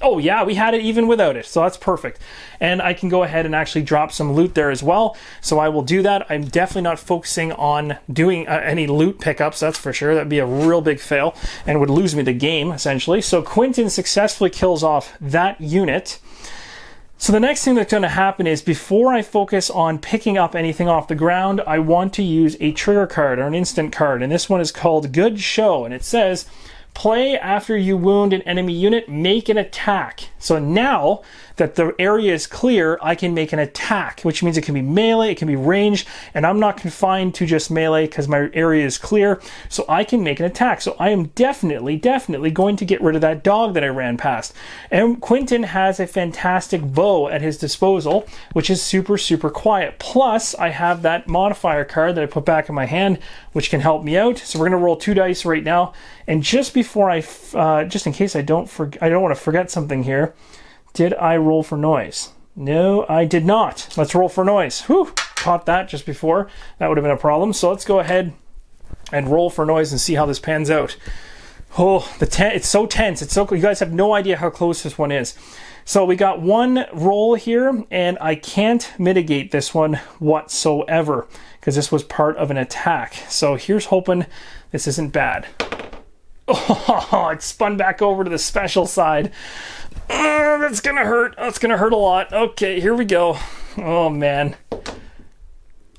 Oh yeah, we had it even without it, so that's perfect. And I can go ahead and actually drop some loot there as well, so I will do that. I'm definitely not focusing on doing any loot pickups, that's for sure. That'd be a real big fail and would lose me the game, essentially. So Quinton successfully kills off that unit. So the next thing that's going to happen is before I focus on picking up anything off the ground, I want to use a trigger card or an instant card. And this one is called Good Show. And it says, play after you wound an enemy unit, make an attack. So now that the area is clear, I can make an attack, which means it can be melee, it can be ranged, and I'm not confined to just melee because my area is clear, so I can make an attack. So I am definitely going to get rid of that dog that I ran past. And Quinton has a fantastic bow at his disposal, which is super quiet. Plus, I have that modifier card that I put back in my hand, which can help me out. So we're going to roll 2 dice right now. And just before just in case I don't want to forget something here, did I roll for noise? No, I did not. Let's roll for noise. Whew, caught that just before. That would have been a problem. So let's go ahead and roll for noise and see how this pans out. Oh, it's so tense. It's so cool. You guys have no idea how close this one is. So we got 1 roll here, and I can't mitigate this one whatsoever because this was part of an attack. So here's hoping this isn't bad. Oh, it spun back over to the special side. Oh, that's gonna hurt. That's gonna hurt a lot. Okay, here we go. Oh, man.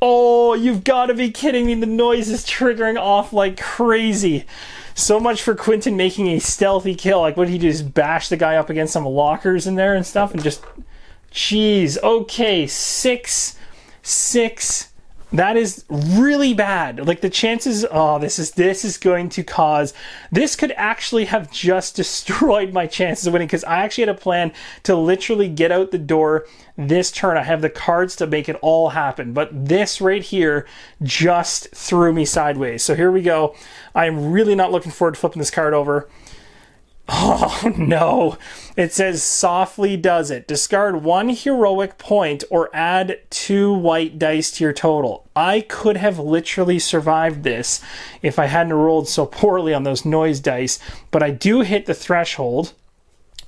Oh, you've got to be kidding me. The noise is triggering off like crazy. So much for Quinton making a stealthy kill. Like, what did he do? Just bash the guy up against some lockers in there and stuff and just... Jeez. Okay, 6, 6, That is really bad. Like the chances, oh, this is going to cause, this could actually have just destroyed my chances of winning, because I actually had a plan to literally get out the door this turn. I have the cards to make it all happen, but this right here just threw me sideways. So here we go. I'm really not looking forward to flipping this card over. Oh no, it says softly does it. Discard 1 heroic point or add 2 white dice to your total. I could have literally survived this if I hadn't rolled so poorly on those noise dice, but I do hit the threshold.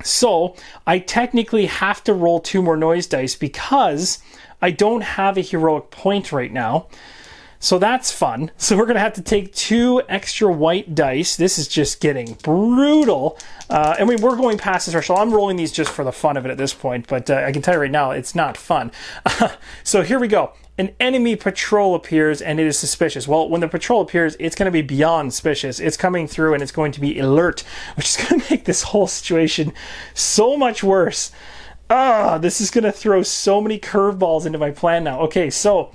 So I technically have to roll 2 more noise dice because I don't have a heroic point right now. So that's fun. So we're going to have to take 2 extra white dice. This is just getting brutal. I mean, we're going past this threshold. I'm rolling these just for the fun of it at this point, but I can tell you right now, it's not fun. So here we go. An enemy patrol appears and it is suspicious. Well, when the patrol appears, it's going to be beyond suspicious. It's coming through and it's going to be alert, which is going to make this whole situation so much worse. This is going to throw so many curveballs into my plan now. Okay, so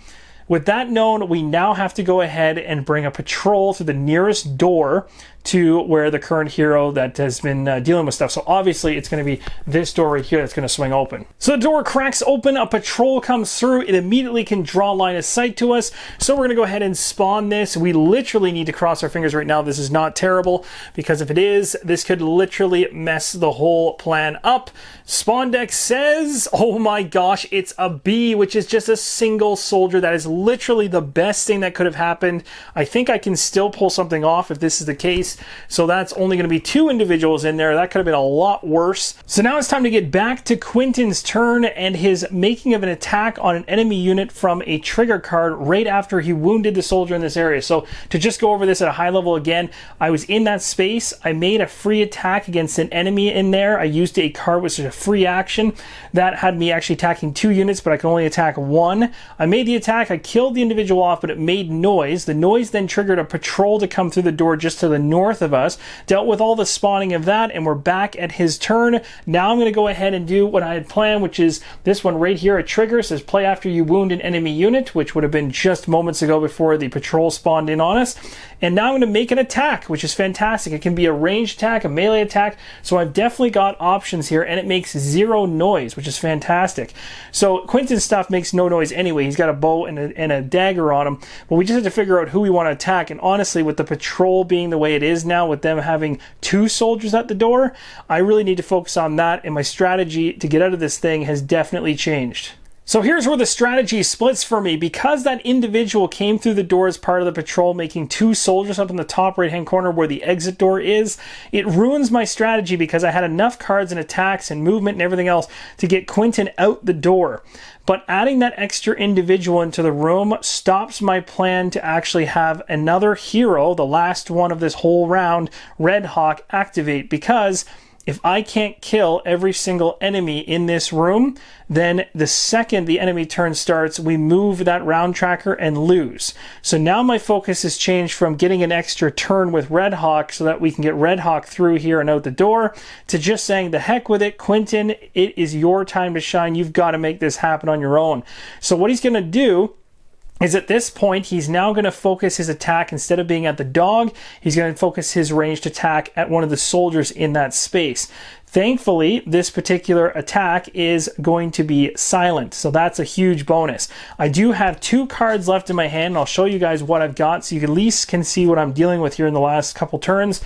with that known, we now have to go ahead and bring a patrol to the nearest door to where the current hero that has been dealing with stuff. So obviously it's going to be this door right here that's going to swing open. So the door cracks open, a patrol comes through, it immediately can draw line of sight to us. So we're going to go ahead and spawn this. We literally need to cross our fingers right now. This is not terrible, because if it is, this could literally mess the whole plan up. Spawn deck says, oh my gosh, it's a B, which is just a single soldier. That is literally the best thing that could have happened. I think I can still pull something off if this is the case. So that's only going to be 2 individuals in there. That could have been a lot worse. So now it's time to get back to Quinton's turn and his making of an attack on an enemy unit from a trigger card right after he wounded the soldier in this area. So to just go over this at a high level again, I was in that space. I made a free attack against an enemy in there. I used a card which is a free action that had me actually attacking 2 units, but I could only attack 1. I made the attack. I killed the individual off, but it made noise. The noise then triggered a patrol to come through the door just to the north of us, dealt with all the spawning of that, and we're back at his turn. Now I'm going to go ahead and do what I had planned, which is this one right here. A trigger says play after you wound an enemy unit, which would have been just moments ago before the patrol spawned in on us. And now I'm going to make an attack, which is fantastic. It can be a ranged attack, a melee attack, so I've definitely got options here, and it makes 0 noise, which is fantastic. So Quinton's stuff makes no noise anyway. He's got a bow and a dagger on him, but we just have to figure out who we want to attack. And honestly, with the patrol being the way it is now, with them having 2 soldiers at the door, I really need to focus on that, and my strategy to get out of this thing has definitely changed. So here's where the strategy splits for me. Because that individual came through the door as part of the patrol, making 2 soldiers up in the top right hand corner where the exit door is, it ruins my strategy because I had enough cards and attacks and movement and everything else to get Quinton out the door. But adding that extra individual into the room stops my plan to actually have another hero, the last one of this whole round, Red Hawk, activate, because if I can't kill every single enemy in this room, then the second the enemy turn starts, we move that round tracker and lose. So now my focus has changed from getting an extra turn with Red Hawk so that we can get Red Hawk through here and out the door, to just saying, the heck with it, Quinton, it is your time to shine. You've got to make this happen on your own. So what he's going to do is at this point, he's now going to focus his attack, instead of being at the dog, he's going to focus his ranged attack at one of the soldiers in that space. Thankfully, this particular attack is going to be silent, so that's a huge bonus. I do have 2 cards left in my hand, and I'll show you guys what I've got so you at least can see what I'm dealing with here in the last couple turns.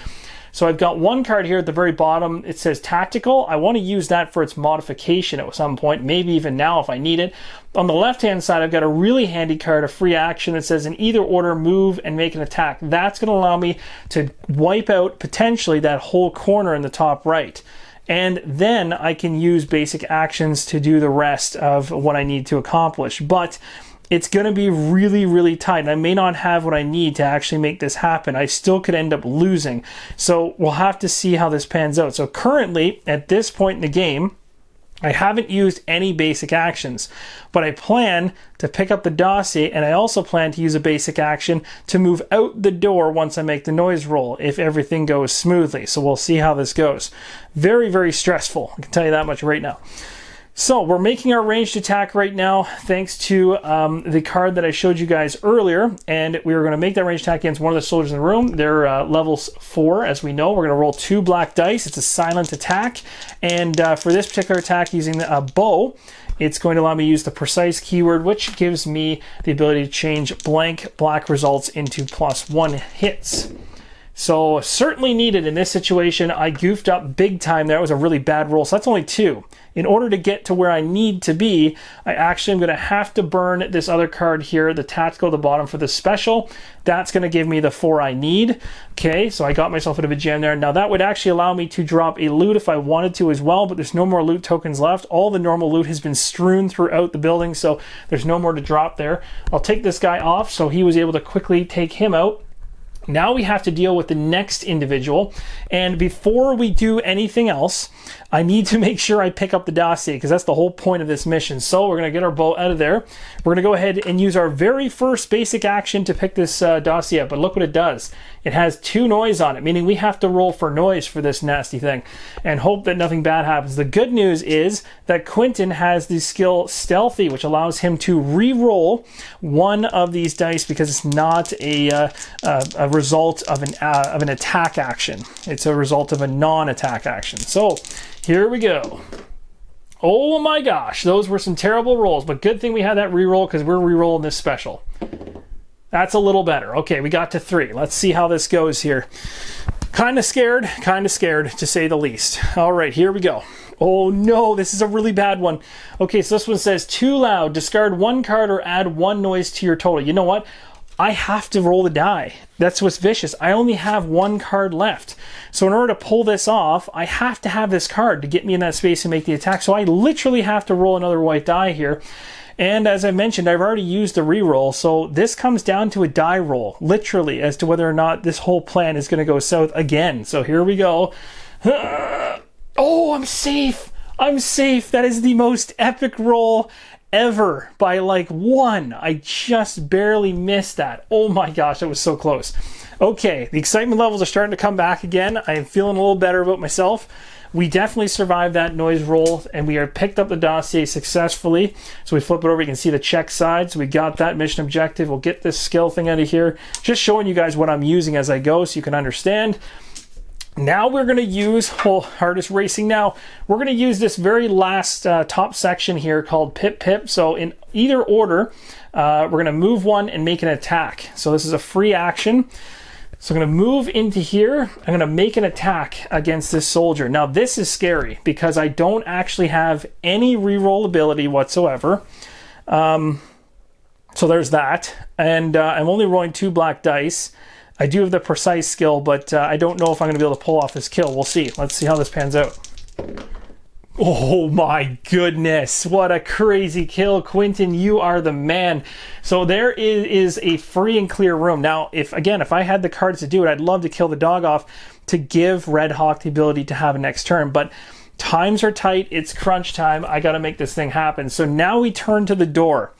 So I've got 1 card here at the very bottom. It says Tactical. I want to use that for its modification at some point, maybe even now if I need it. On the left-hand side, I've got a really handy card, a free action that says in either order, move and make an attack. That's going to allow me to wipe out potentially that whole corner in the top right. And then I can use basic actions to do the rest of what I need to accomplish. But it's going to be really, really tight. And I may not have what I need to actually make this happen. I still could end up losing. So we'll have to see how this pans out. So currently, at this point in the game, I haven't used any basic actions, but I plan to pick up the dossier, and I also plan to use a basic action to move out the door once I make the noise roll, if everything goes smoothly. So we'll see how this goes. Very, very stressful. I can tell you that much right now. So we're making our ranged attack right now, thanks to the card that I showed you guys earlier, and we are going to make that ranged attack against one of the soldiers in the room. They're levels 4, as we know. We're going to roll 2 black dice. It's a silent attack, and for this particular attack using a bow, it's going to allow me to use the precise keyword, which gives me the ability to change blank black results into +1 hits. So certainly needed in this situation. I goofed up big time there. It was a really bad roll, so that's only 2. In order to get to where I need to be, I actually am going to have to burn this other card here, the tactical at the bottom for the special. That's going to give me the 4 I need. Okay, so I got myself out of a jam there. Now that would actually allow me to drop a loot if I wanted to as well, but there's no more loot tokens left. All the normal loot has been strewn throughout the building, so there's no more to drop there. I'll take this guy off, so he was able to quickly take him out. Now we have to deal with the next individual, and before we do anything else, I need to make sure I pick up the dossier, because that's the whole point of this mission. So we're going to get our bow out of there. We're going to go ahead and use our very first basic action to pick this dossier up, but look what it does. It has 2 noise on it, meaning we have to roll for noise for this nasty thing, and hope that nothing bad happens. The good news is that Quinton has the skill Stealthy, which allows him to re-roll one of these dice, because it's not a result of an attack action. It's a result of a non-attack action. So here we go. Oh my gosh, those were some terrible rolls, but good thing we had that re-roll, because we're re-rolling this special. That's a little better. Okay, we got to 3. Let's see how this goes here. Kind of scared to say the least. All right, here we go. Oh no, this is a really bad one. Okay, so this one says, too loud, discard 1 card or add 1 noise to your total. You know what? I have to roll the die. That's what's vicious. I only have 1 card left. So in order to pull this off, I have to have this card to get me in that space and make the attack. So I literally have to roll another white die here. And as I mentioned, I've already used the reroll. So this comes down to a die roll, literally, as to whether or not this whole plan is going to go south again. So here we go. Oh, I'm safe. I'm safe. That is the most epic roll ever by like 1. I just barely missed that. Oh my gosh, that was so close. Okay, the excitement levels are starting to come back again. I am feeling a little better about myself. We definitely survived that noise roll, and we are picked up the dossier successfully. So we flip it over, you can see the check side. So we got that mission objective. We'll get this skill thing out of here. Just showing you guys what I'm using as I go so you can understand. Now we're going to use, hardest racing now, we're going to use this very last top section here called Pip Pip. So in either order, we're going to move 1 and make an attack. So this is a free action. So I'm going to move into here. I'm going to make an attack against this soldier. Now this is scary because I don't actually have any reroll ability whatsoever. So there's that. And I'm only rolling 2 black dice. I do have the precise skill, but I don't know if I'm going to be able to pull off this kill. We'll see. Let's see how this pans out. Oh my goodness, what a crazy kill. Quinton, you are the man. So there is a free and clear room. Now, if I had the cards to do it, I'd love to kill the dog off to give Red Hawk the ability to have a next turn, but times are tight. It's crunch time. I got to make this thing happen. So now we turn to the door.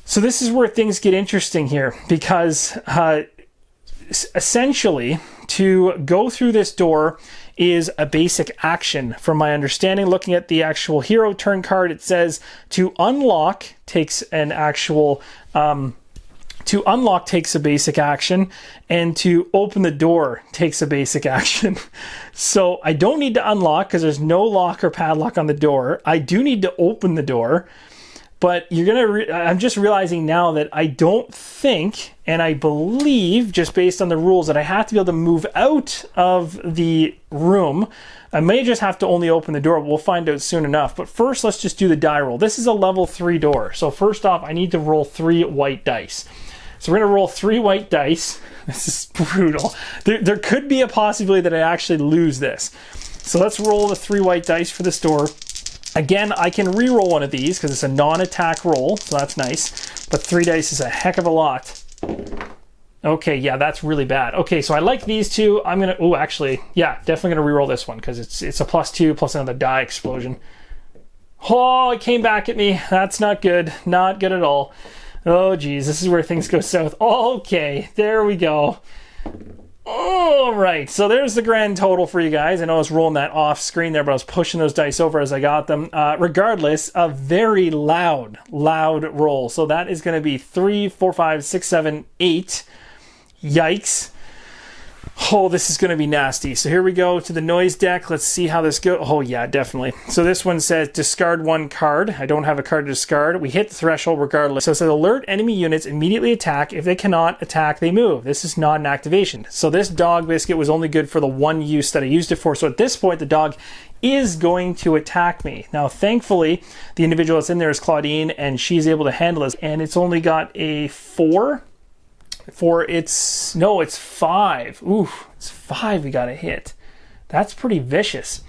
So this is where things get interesting here, because essentially to go through this door is a basic action from my understanding. Looking at the actual hero turn card, it says to unlock takes an actual to unlock takes a basic action, and to open the door takes a basic action. So I don't need to unlock because there's no lock or padlock on the door. I do need to open the door. But you're gonna. I'm just realizing now that I don't think, and I believe, just based on the rules, that I have to be able to move out of the room. I may just have to only open the door. We'll find out soon enough. But first, let's just do the die roll. This is a level 3 door. So first off, I need to roll 3 white dice. So we're gonna roll 3 white dice. This is brutal. There could be a possibility that I actually lose this. So let's roll the 3 white dice for this door. Again, I can re-roll one of these because it's a non-attack roll, so that's nice. But 3 dice is a heck of a lot. Okay, yeah, that's really bad. Okay, so I like these 2. I'm gonna, oh, actually, yeah, definitely gonna re-roll this one because it's a +2 plus another die explosion. Oh, it came back at me. That's not good. Not good at all. Oh, geez, this is where things go south. Okay, there we go. All right, so there's the grand total for you guys. I know I was rolling that off screen there, but I was pushing those dice over as I got them. Regardless, a very loud roll. So that is going to be 3, 4, 5, 6, 7, 8. Yikes. Oh, this is going to be nasty. So here we go to the noise deck. Let's see how this goes. Oh, yeah, definitely. So this one says discard 1 card. I don't have a card to discard. We hit the threshold regardless. So it says alert enemy units immediately attack. If they cannot attack, they move. This is not an activation. So this dog biscuit was only good for the one use that I used it for. So at this point, the dog is going to attack me. Now, thankfully, the individual that's in there is Clawdeen, and she's able to handle this. And it's only got a 4. It's 5. Ooh, it's 5 we got to hit. That's pretty vicious.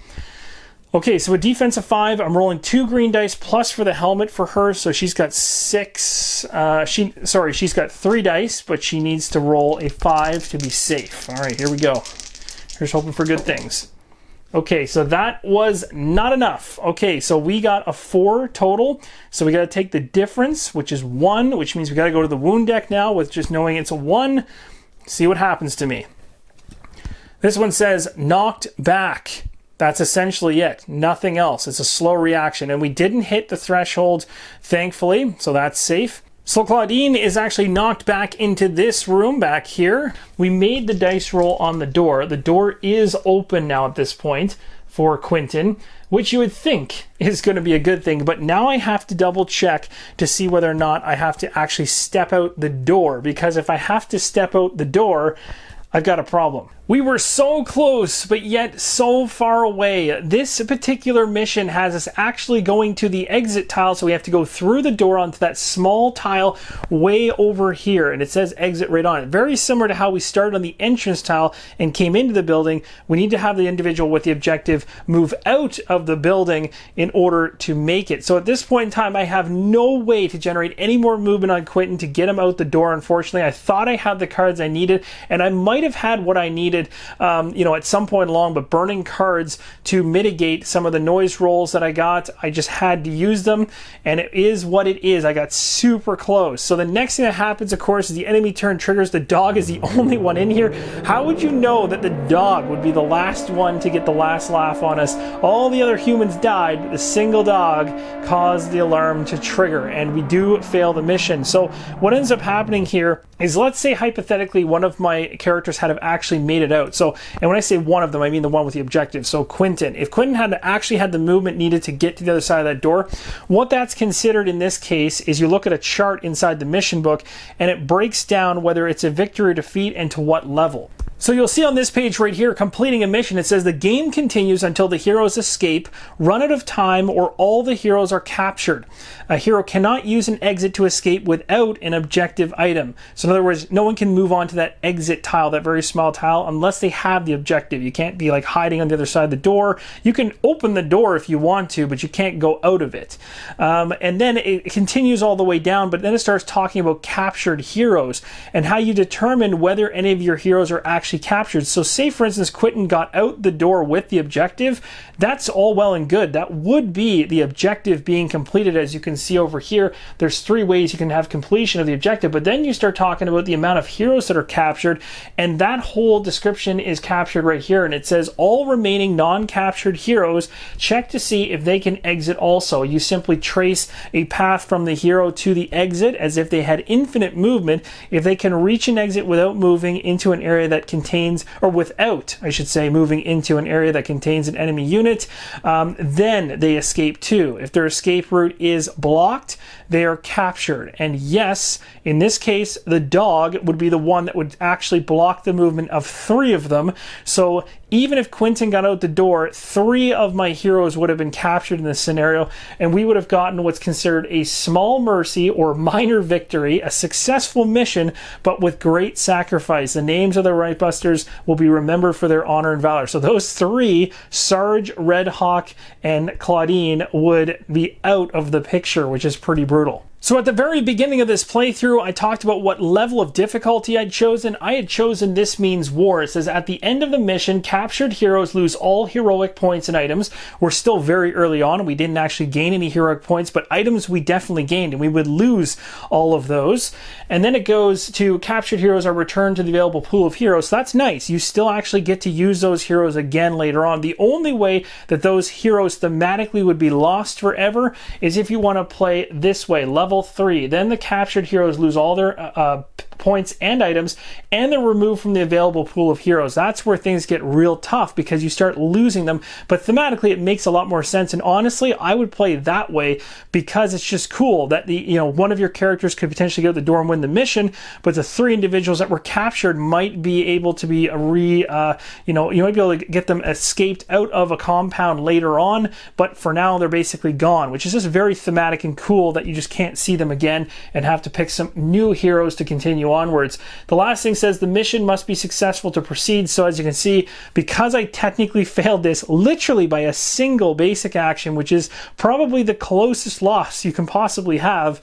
Okay, so a defense of 5. I'm rolling 2 green dice plus for the helmet for her, so she's got 6. She's got 3 dice, but she needs to roll a 5 to be safe. All right, here we go. Here's hoping for good things. Okay, so that was not enough. Okay, so we got a 4 total. So we got to take the difference, which is 1, which means we got to go to the wound deck now with just knowing it's a 1. See what happens to me. This one says knocked back. That's essentially it. Nothing else. It's a slow reaction. And we didn't hit the threshold, thankfully, so that's safe. So Clawdeen is actually knocked back into this room back here. We made the dice roll on the door. The door is open now at this point for Quinton, which you would think is going to be a good thing. But now I have to double check to see whether or not I have to actually step out the door. Because if I have to step out the door, I've got a problem. We were so close, but yet so far away. This particular mission has us actually going to the exit tile, so we have to go through the door onto that small tile way over here, and it says exit right on it. Very similar to how we started on the entrance tile and came into the building. We need to have the individual with the objective move out of the building in order to make it. So at this point in time, I have no way to generate any more movement on Quinton to get him out the door, unfortunately. I thought I had the cards I needed, and I might have had what I needed at some point along, but burning cards to mitigate some of the noise rolls that I got, I just had to use them, and it is what it is. I got super close. So the next thing that happens, of course, is the enemy turn triggers. The dog is the only one in here. How would you know that the dog would be the last one to get the last laugh on us? All the other humans died, but the single dog caused the alarm to trigger, and we do fail the mission. So what ends up happening here is, let's say hypothetically one of my characters had have actually made it out. So, and when I say one of them, I mean the one with the objective. So Quinton, if Quinton had actually had the movement needed to get to the other side of that door, what that's considered in this case is you look at a chart inside the mission book and it breaks down whether it's a victory or defeat and to what level. So you'll see on this page right here, completing a mission, it says the game continues until the heroes escape, run out of time, or all the heroes are captured. A hero cannot use an exit to escape without an objective item. So in other words, no one can move on to that exit tile, that very small tile, unless they have the objective. You can't be like hiding on the other side of the door. You can open the door if you want to, but you can't go out of it. And then it continues all the way down, but then it starts talking about captured heroes and how you determine whether any of your heroes are actually captured. So say for instance Quinton got out the door with the objective, that's all well and good. That would be the objective being completed. As you can see over here, there's 3 ways you can have completion of the objective, but then you start talking about the amount of heroes that are captured, and that whole description is captured right here, and it says all remaining non-captured heroes, check to see if they can exit also. You simply trace a path from the hero to the exit as if they had infinite movement. If they can reach an exit without moving into an area that contains, or without, I should say, moving into an area that contains an enemy unit, then they escape too. If their escape route is blocked, they are captured. And yes, in this case, the dog would be the one that would actually block the movement of 3 of them. So even if Quinton got out the door, 3 of my heroes would have been captured in this scenario, and we would have gotten what's considered a small mercy or minor victory, a successful mission, but with great sacrifice. The names of the Reichbusters will be remembered for their honor and valor. So those 3, Sarge, Red Hawk, and Clawdeen, would be out of the picture, which is pretty brutal. So at the very beginning of this playthrough, I talked about what level of difficulty I'd chosen. I had chosen This Means War. It says, at the end of the mission, captured heroes lose all heroic points and items. We're still very early on, and we didn't actually gain any heroic points, but items we definitely gained, and we would lose all of those. And then it goes to captured heroes are returned to the available pool of heroes. So that's nice. You still actually get to use those heroes again later on. The only way that those heroes thematically would be lost forever is if you want to play this way, level 3. Then the captured heroes lose all their points and items, and they're removed from the available pool of heroes. That's where things get real tough because you start losing them, but thematically it makes a lot more sense. And honestly, I would play that way because it's just cool that one of your characters could potentially go out the door and win the mission, but the 3 individuals that were captured might be able to be you might be able to get them escaped out of a compound later on, but for now they're basically gone, which is just very thematic and cool that you just can't see them again and have to pick some new heroes to continue onwards. The last thing says the mission must be successful to proceed. So as you can see, because I technically failed this literally by a single basic action, which is probably the closest loss you can possibly have,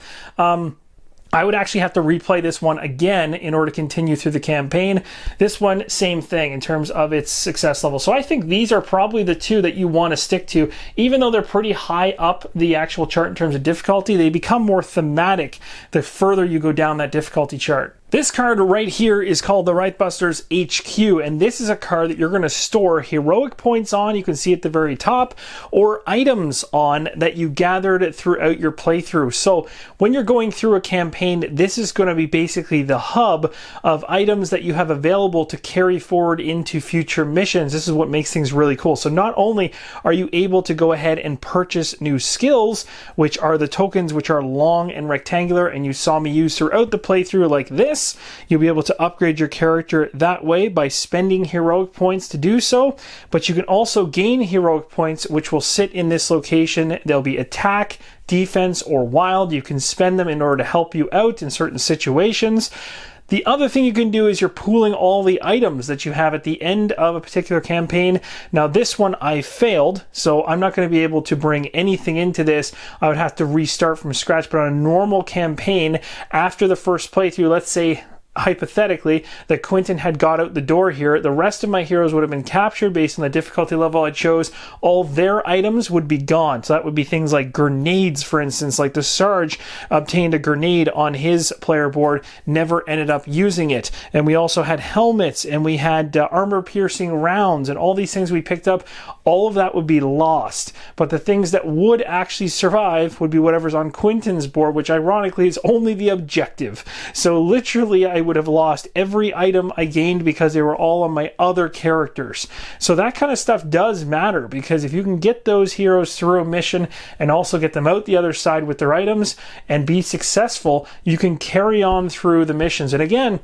I would actually have to replay this one again in order to continue through the campaign. This one, same thing in terms of its success level. So I think these are probably the 2 that you want to stick to. Even though they're pretty high up the actual chart in terms of difficulty, they become more thematic the further you go down that difficulty chart. This card right here is called the Reichbusters HQ, and this is a card that you're going to store heroic points on, you can see at the very top, or items on that you gathered throughout your playthrough. So when you're going through a campaign, this is going to be basically the hub of items that you have available to carry forward into future missions. This is what makes things really cool. So not only are you able to go ahead and purchase new skills, which are the tokens which are long and rectangular, and you saw me use throughout the playthrough like this. You'll be able to upgrade your character that way by spending heroic points to do so, but you can also gain heroic points which will sit in this location. They'll be attack, defense, or wild. You can spend them in order to help you out in certain situations. The other thing you can do is you're pooling all the items that you have at the end of a particular campaign. Now this one I failed, so I'm not going to be able to bring anything into this. I would have to restart from scratch, but on a normal campaign, after the first playthrough, let's say hypothetically that Quinton had got out the door here, the rest of my heroes would have been captured based on the difficulty level I chose. All their items would be gone. So that would be things like grenades, for instance, like the Sarge obtained a grenade on his player board, never ended up using it. And we also had helmets, and we had armor piercing rounds, and all these things we picked up, all of that would be lost. But the things that would actually survive would be whatever's on Quinton's board, which ironically is only the objective. So literally I would have lost every item I gained because they were all on my other characters. So that kind of stuff does matter, because if you can get those heroes through a mission and also get them out the other side with their items and be successful, you can carry on through the missions. And again,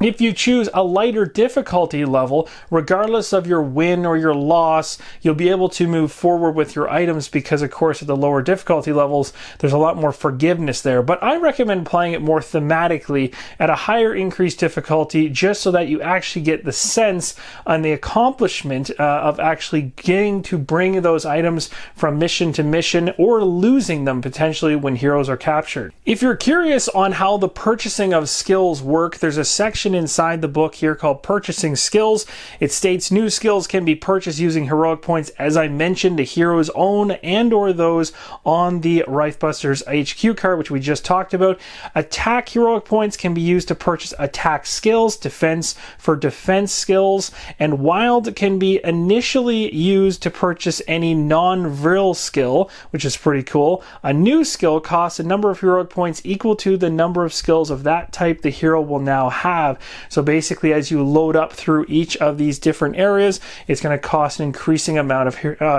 if you choose a lighter difficulty level, regardless of your win or your loss, you'll be able to move forward with your items because, of course, at the lower difficulty levels, there's a lot more forgiveness there. But I recommend playing it more thematically at a higher increased difficulty, just so that you actually get the sense and the accomplishment of actually getting to bring those items from mission to mission, or losing them potentially when heroes are captured. If you're curious on how the purchasing of skills work, there's a section inside the book here called Purchasing Skills. It states new skills can be purchased using heroic points, as I mentioned, the hero's own and or those on the Reichbusters HQ card, which we just talked about. Attack heroic points can be used to purchase attack skills, defense for defense skills, and wild can be initially used to purchase any non-vril skill, which is pretty cool. A new skill costs a number of heroic points equal to the number of skills of that type the hero will now have. So basically, as you load up through each of these different areas, it's going to cost an increasing amount of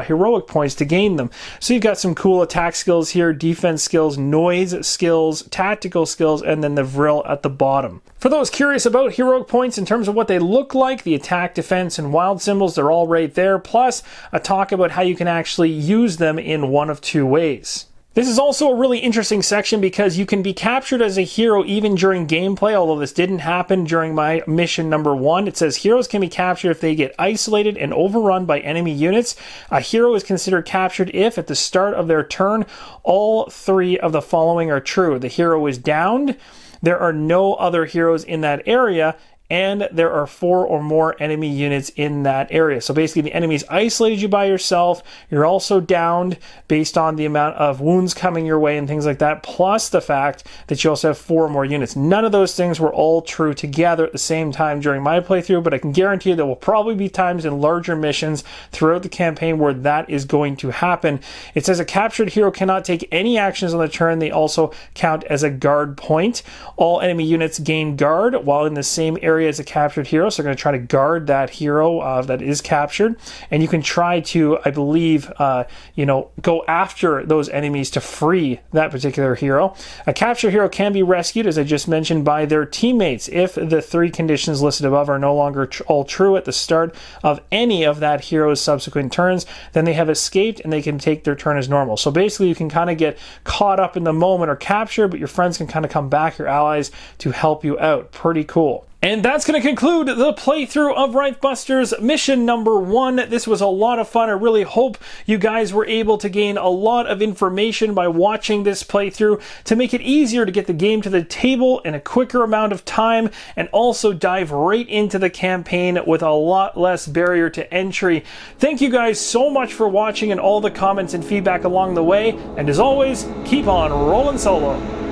heroic points to gain them. So you've got some cool attack skills here, defense skills, noise skills, tactical skills, and then the vril at the bottom. For those curious about heroic points in terms of what they look like, the attack, defense, and wild symbols, they're all right there, plus a talk about how you can actually use them in one of two ways. This is also a really interesting section because you can be captured as a hero even during gameplay, although this didn't happen during my mission number 1. It says heroes can be captured if they get isolated and overrun by enemy units. A hero is considered captured if, at the start of their turn, all 3 of the following are true. The hero is downed, there are no other heroes in that area, and there are 4 or more enemy units in that area. So basically the enemy's isolated you by yourself, you're also downed based on the amount of wounds coming your way and things like that, plus the fact that you also have 4 or more units. None of those things were all true together at the same time during my playthrough, but I can guarantee you there will probably be times in larger missions throughout the campaign where that is going to happen. It says a captured hero cannot take any actions on the turn. They also count as a guard point. All enemy units gain guard while in the same area as a captured hero, so they're going to try to guard that hero that is captured, and you can try to, I believe, go after those enemies to free that particular hero. A captured hero can be rescued, as I just mentioned, by their teammates if the 3 conditions listed above are no longer all true at the start of any of that hero's subsequent turns. Then they have escaped and they can take their turn as normal. So basically you can kind of get caught up in the moment or captured, but your friends can kind of come back, your allies, to help you out. Pretty cool. And that's going to conclude the playthrough of Reichbusters mission number 1. This was a lot of fun. I really hope you guys were able to gain a lot of information by watching this playthrough to make it easier to get the game to the table in a quicker amount of time, and also dive right into the campaign with a lot less barrier to entry. Thank you guys so much for watching and all the comments and feedback along the way. And as always, keep on rolling solo.